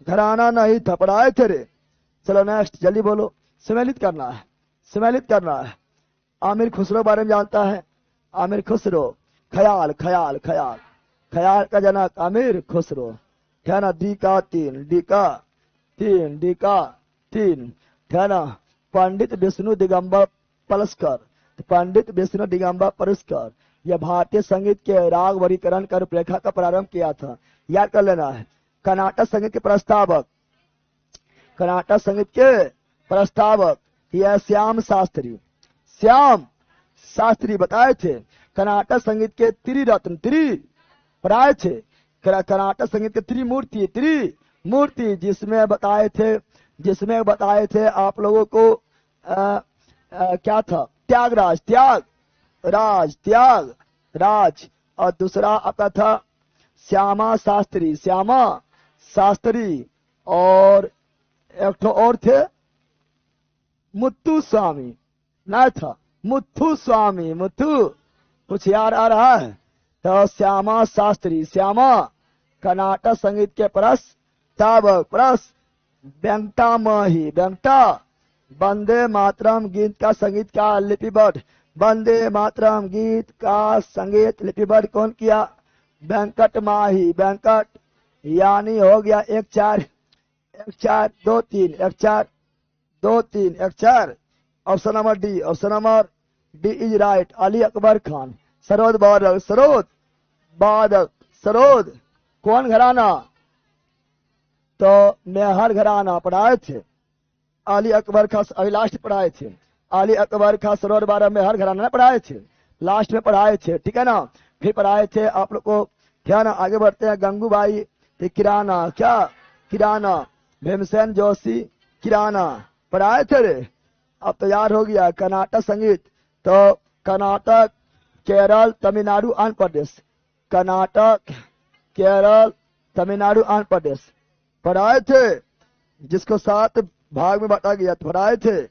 Speaker 1: घराना नहीं था। पढ़ाए थे रे। चलो नेक्स्ट, जल्दी बोलो। सम्मिलित करना है, सम्मिलित करना है। आमिर खुसरो बारे में जानता है? आमिर खुसरो, ख्याल ख्याल ख्याल, ख्याल का जनक आमिर खुसरो। है ना? डी का 3, डी का 3, डी का 3। है ना? पंडित विष्णु दिगंबर पलस्कर, पंडित विष्णु दिगंबर पलस्कर यह भारतीय संगीत के राग वर्गीकरण का रूपरेखा का प्रारंभ किया था। याद कर लेना है। कर्नाटक संगीत के प्रस्तावक, कर्नाटक संगीत के प्रस्तावक यह श्याम शास्त्री, श्याम शास्त्री बताए थे। कर्नाटक संगीत के त्रिरत्न, पढ़ाए थे। कर्नाटक संगीत के त्रिमूर्ति जिसमें बताए थे आप लोगों को क्या था? त्यागराज। और दूसरा आपका था श्यामा शास्त्री। और एक तो और थे मुत्तुस्वामी, ना था मुत्थु स्वामी, मुत्थु। कुछ याद आ रहा है? तो श्यामा शास्त्री, श्यामा कर्नाटक संगीत के प्रस्तावक। वेंकटा वंदे मातरम गीत का संगीत का लिपिबद्ध वंदे मातरम गीत का संगीत लिपिबद्ध कौन किया? वेंकट माही। वेंकट यानी हो गया 1 4 1 4 2 3 1 4 2 3 1 4। Option number D. Option number D is right. Ali Akbar Khan. Sarod बादल। सरोद बादल। सरोद कौन घराना? तो मेहर घराना पढ़ाए थे अली अकबर खान। अभी लास्ट पढ़ाए थे अली अकबर खान सरोवर बारह में हर घराना पढ़ाए थे, लास्ट में पढ़ाए थे, ठीक है ना। फिर पढ़ाए थे आप लोग को, क्या ना। आगे बढ़ते हैं। गंगूबाई किराना। क्या? किराना। भीमसेन जोशी किराना पढ़ाए थे रे। अब तैयार हो गया कर्नाटक संगीत। तो कर्नाटक, केरल, तमिलनाडु, आंध्र प्रदेश। कर्नाटक, केरल, तमिलनाडु, आंध्र प्रदेश पढ़ाए थे, जिसको 7 भाग में बांटा गया पढ़ाए थे।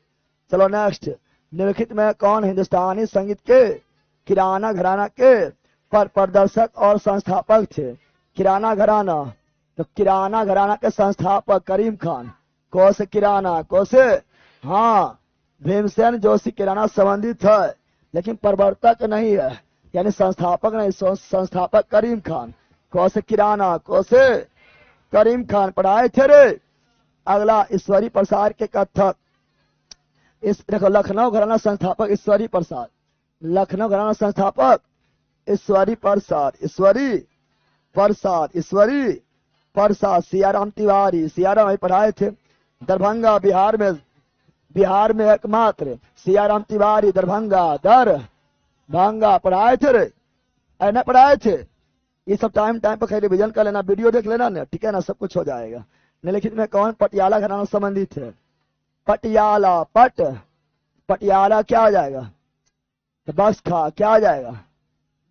Speaker 1: चलो नेक्स्ट। निम्नलिखित में कौन हिंदुस्तानी संगीत के किराना घराना के प्रदर्शक और संस्थापक थे? किराना घराना, तो किराना घराना के संस्थापक करीम खान। कौसे किराना? कौसे? हाँ, भीमसेन जोशी किराना संबंधित है, लेकिन प्रवर्तक नहीं है, यानी संस्थापक नहीं। संस्थापक करीम खान। कौसे किराना? कौसे करीम खान पढ़ाए थे रे। अगला ईश्वरी प्रसाद के कथक। इस देखो, लखनऊ घराना संस्थापक ईश्वरी प्रसाद। लखनऊ घराना संस्थापक ईश्वरी प्रसाद। ईश्वरी प्रसाद। ईश्वरी प्रसाद। सियाराम तिवारी। सियाराम वही पढ़ाए थे। दरभंगा बिहार में एकमात्र सियाराम तिवारी। दरभंगा पढ़ाए थे रे, ऐना पढ़ाए थे। ये सब टाइम पर खैर रिविजन कर लेना, वीडियो देख लेना ना, ठीक है ना, सब कुछ हो जाएगा। निम्नलिखित में कौन पटियाला घराना संबंधित है? पटियाला। पटियाला क्या आ जाएगा? तो बसखा क्या आ जाएगा?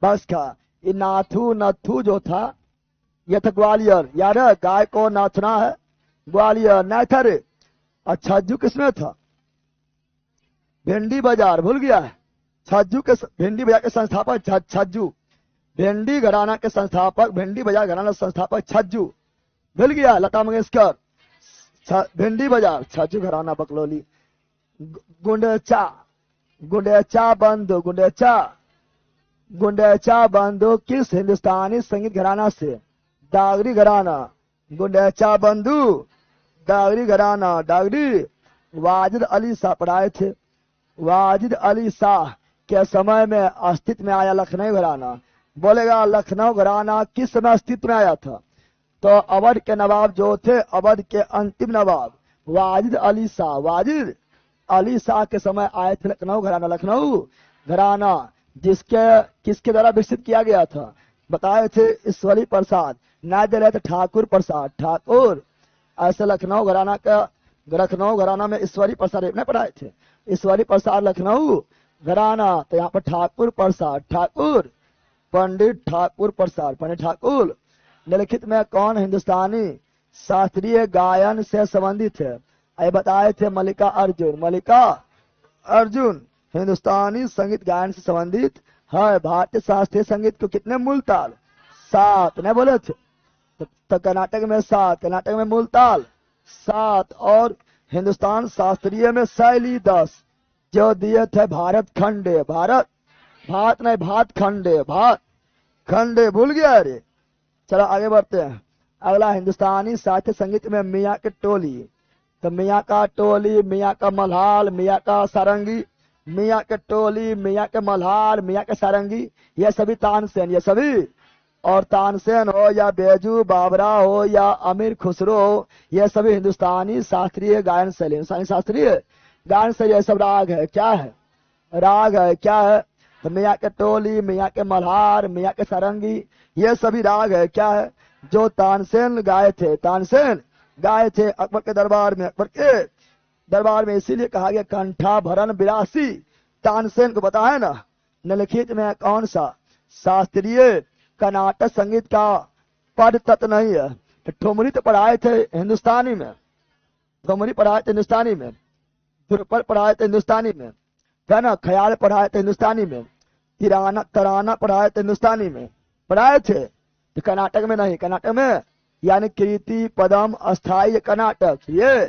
Speaker 1: बसखा। ये नथु जो था, ये था ग्वालियर। यार गाय को नाचना है, ग्वालियर नहीं था रे। और छज्जू किसमें था? भिंडी बाजार। भूल गया है? छज्जू के भिंडी बाजार के संस्थापक छज्जू। भिंडी घराना के संस्थापक, भिंडी बाजार घराना संस्थापक छज्जू। भूल गया? लता मंगेशकर। भिंडी बाजार, छज्जू घराना बकलोली। गुंडेचा बंधु किस हिंदुस्तानी संगीत घराना से? दागरी घराना। गुंडेचा बंधु दागरी घराना। दागरी। वाजिद अली शाह पढ़ाए थे। वाजिद अली शाह के समय में अस्तित्व में आया लखनऊ घराना। बोलेगा लखनऊ घराना किस समय अस्तित्व में आया था? तो अवध के नवाब जो थे, अवध के अंतिम नवाब वाजिद अली शाह। वाजिद अली शाह के समय आए थे लखनऊ घराना। लखनऊ घराना किसके द्वारा विकसित किया गया था? बताए थे ईश्वरी प्रसाद। न दे रहे थे ठाकुर प्रसाद। ठाकुर। ऐसे लखनऊ घराना में ईश्वरी प्रसाद ने पढ़ाए थे। ईश्वरी प्रसाद लखनऊ घराना। तो यहाँ पर ठाकुर प्रसाद। ठाकुर पंडित ठाकुर प्रसाद। पंडित ठाकुर। निम्नलिखित में कौन हिंदुस्तानी शास्त्रीय गायन से संबंधित है? ये बताए थे मल्लिका अर्जुन। मल्लिका अर्जुन हिंदुस्तानी संगीत गायन से संबंधित है। भारतीय शास्त्रीय संगीत को कितने मूल ताल? 7 ने बोले थे। तो कर्नाटक में 7, कर्नाटक में मूल ताल 7, और हिंदुस्तान शास्त्रीय में शैली 10 जो दिए थे भात खंडे। भूल गया अरे। चलो आगे बढ़ते हैं। अगला हिंदुस्तानी शास्त्रीय संगीत में मियाँ के टोली। तो मियाँ का टोली, मियाँ का मल्हार, मियाँ का सारंगी। मियाँ के टोली, मियाँ के मल्हार, मियाँ के सारंगी, ये सभी तानसेन। ये सभी, और तानसेन हो या बैजू बाबरा हो या अमीर खुसरो हो, ये सभी हिंदुस्तानी शास्त्रीय गायन शैली। हिंदुस्तानी शास्त्रीय गायन शैली ये सब राग है। क्या है? राग है। क्या है? तो मियाँ के टोली, मियाँ के मल्हार, मियाँ के सारंगी, ये सभी राग है। क्या है? जो तानसेन गाए थे। तानसेन गाए थे अकबर के दरबार में। अकबर के दरबार में इसीलिए कहा गया कंठा भरन बिरासी। तानसेन को पता है ना। निम्नलिखित में कौन सा शास्त्रीय कर्नाटक संगीत का पद तत्व नहीं है? ठुमरी तो पढ़ाए थे हिंदुस्तानी में। ठुमरी पढ़ाए थे हिंदुस्तानी में। ध्रुपद पढ़ाए थे हिंदुस्तानी में, है ना। ख्याल पढ़ाए थे हिंदुस्तानी में। तराना पढ़ाए थे हिंदुस्तानी में। पढ़ाए थे। तो कर्नाटक में नहीं। कर्नाटक में यानी कृति, पदम, अस्थाई, कर्नाटक, ये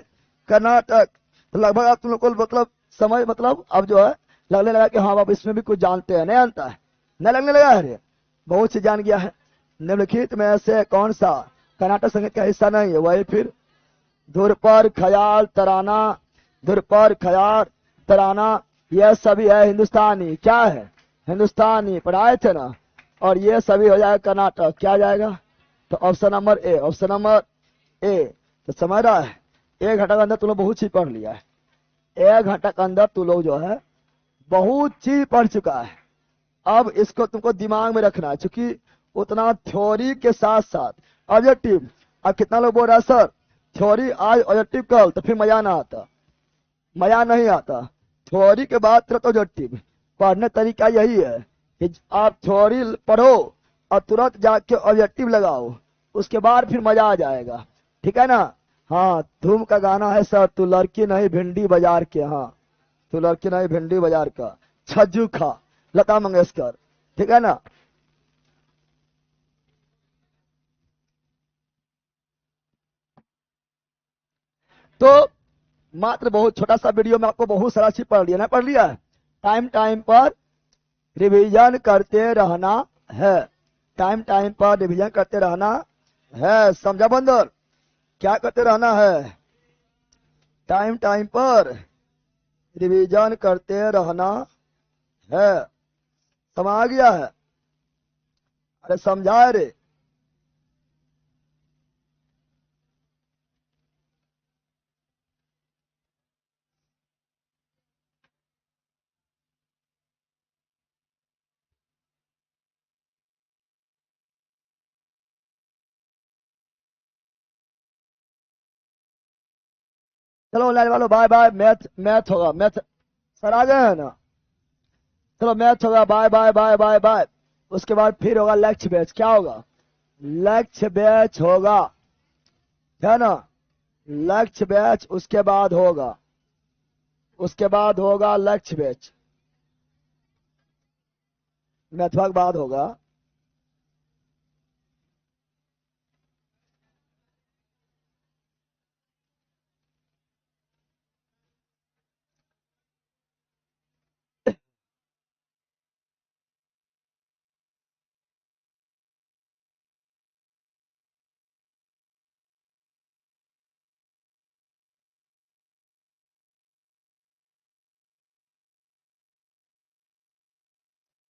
Speaker 1: कर्नाटक। तो लगभग आप तुम लोग को मतलब समझ, मतलब अब जो है लगने लगा कि हाँ बाप इसमें भी कुछ जानते हैं, नहीं जानता है, नहीं लगने लगा है, बहुत से जान गया है। निम्नलिखित में से कौन सा कर्नाटक संगीत का हिस्सा नहीं है? वही फिर धुर पर ख्याल तराना, धुर पर ख्याल तराना, यह सभी है हिंदुस्तानी। क्या है? हिंदुस्तानी पढ़ाए थे ना। और ये सभी हो जाएगा कर्नाटक। क्या जाएगा? तो option number A, option number A. तो समझ रहा है, 1 घंटा के अंदर तुम लोग बहुत चीज पढ़ लिया है। 1 घंटा के अंदर तुम लोग जो है बहुत चीज पढ़ चुका है। अब इसको तुमको दिमाग में रखना है, क्योंकि उतना थ्योरी के साथ साथ ऑब्जेक्टिव। अब कितना लोग बोल रहा है सर थ्योरी आज ऑब्जेक्टिव कल, तो फिर मजा ना आता, मजा नहीं आता। थ्योरी के बाद तुरंत ऑब्जेक्टिव पढ़ने तरीका यही है कि आप थ्योरी पढ़ो और तुरंत जाके ऑब्जेक्टिव लगाओ, उसके बाद फिर मजा आ जाएगा। ठीक है ना? हाँ, धूम का गाना है सर, तू लड़की नहीं भिंडी बाजार के, हाँ तू लड़की नहीं भिंडी बाजार का, छज्जू खा, लता मंगेशकर। ठीक है ना? तो मात्र बहुत छोटा सा वीडियो में आपको बहुत सारा चीज पढ़ लिया ना, पढ़ लिया है। टाइम टाइम पर रिवीजन करते रहना है, टाइम टाइम पर रिवीजन करते रहना है। समझा बंदर? क्या करते रहना है? टाइम टाइम पर रिवीजन करते रहना है। समझ आ गया है? अरे समझा रे। चलो लाइन वालों बाय बाय। मैथ मैथ होगा, मैथ सर आ गए हैं ना? चलो मैथ होगा, bye bye bye bye bye. उसके बाद फिर होगा लक्ष्य बैच। क्या होगा? लक्ष्य बैच होगा, है ना? लक्ष्य बैच उसके बाद होगा, उसके बाद होगा लक्ष्य बैच, मैथवा के बाद होगा।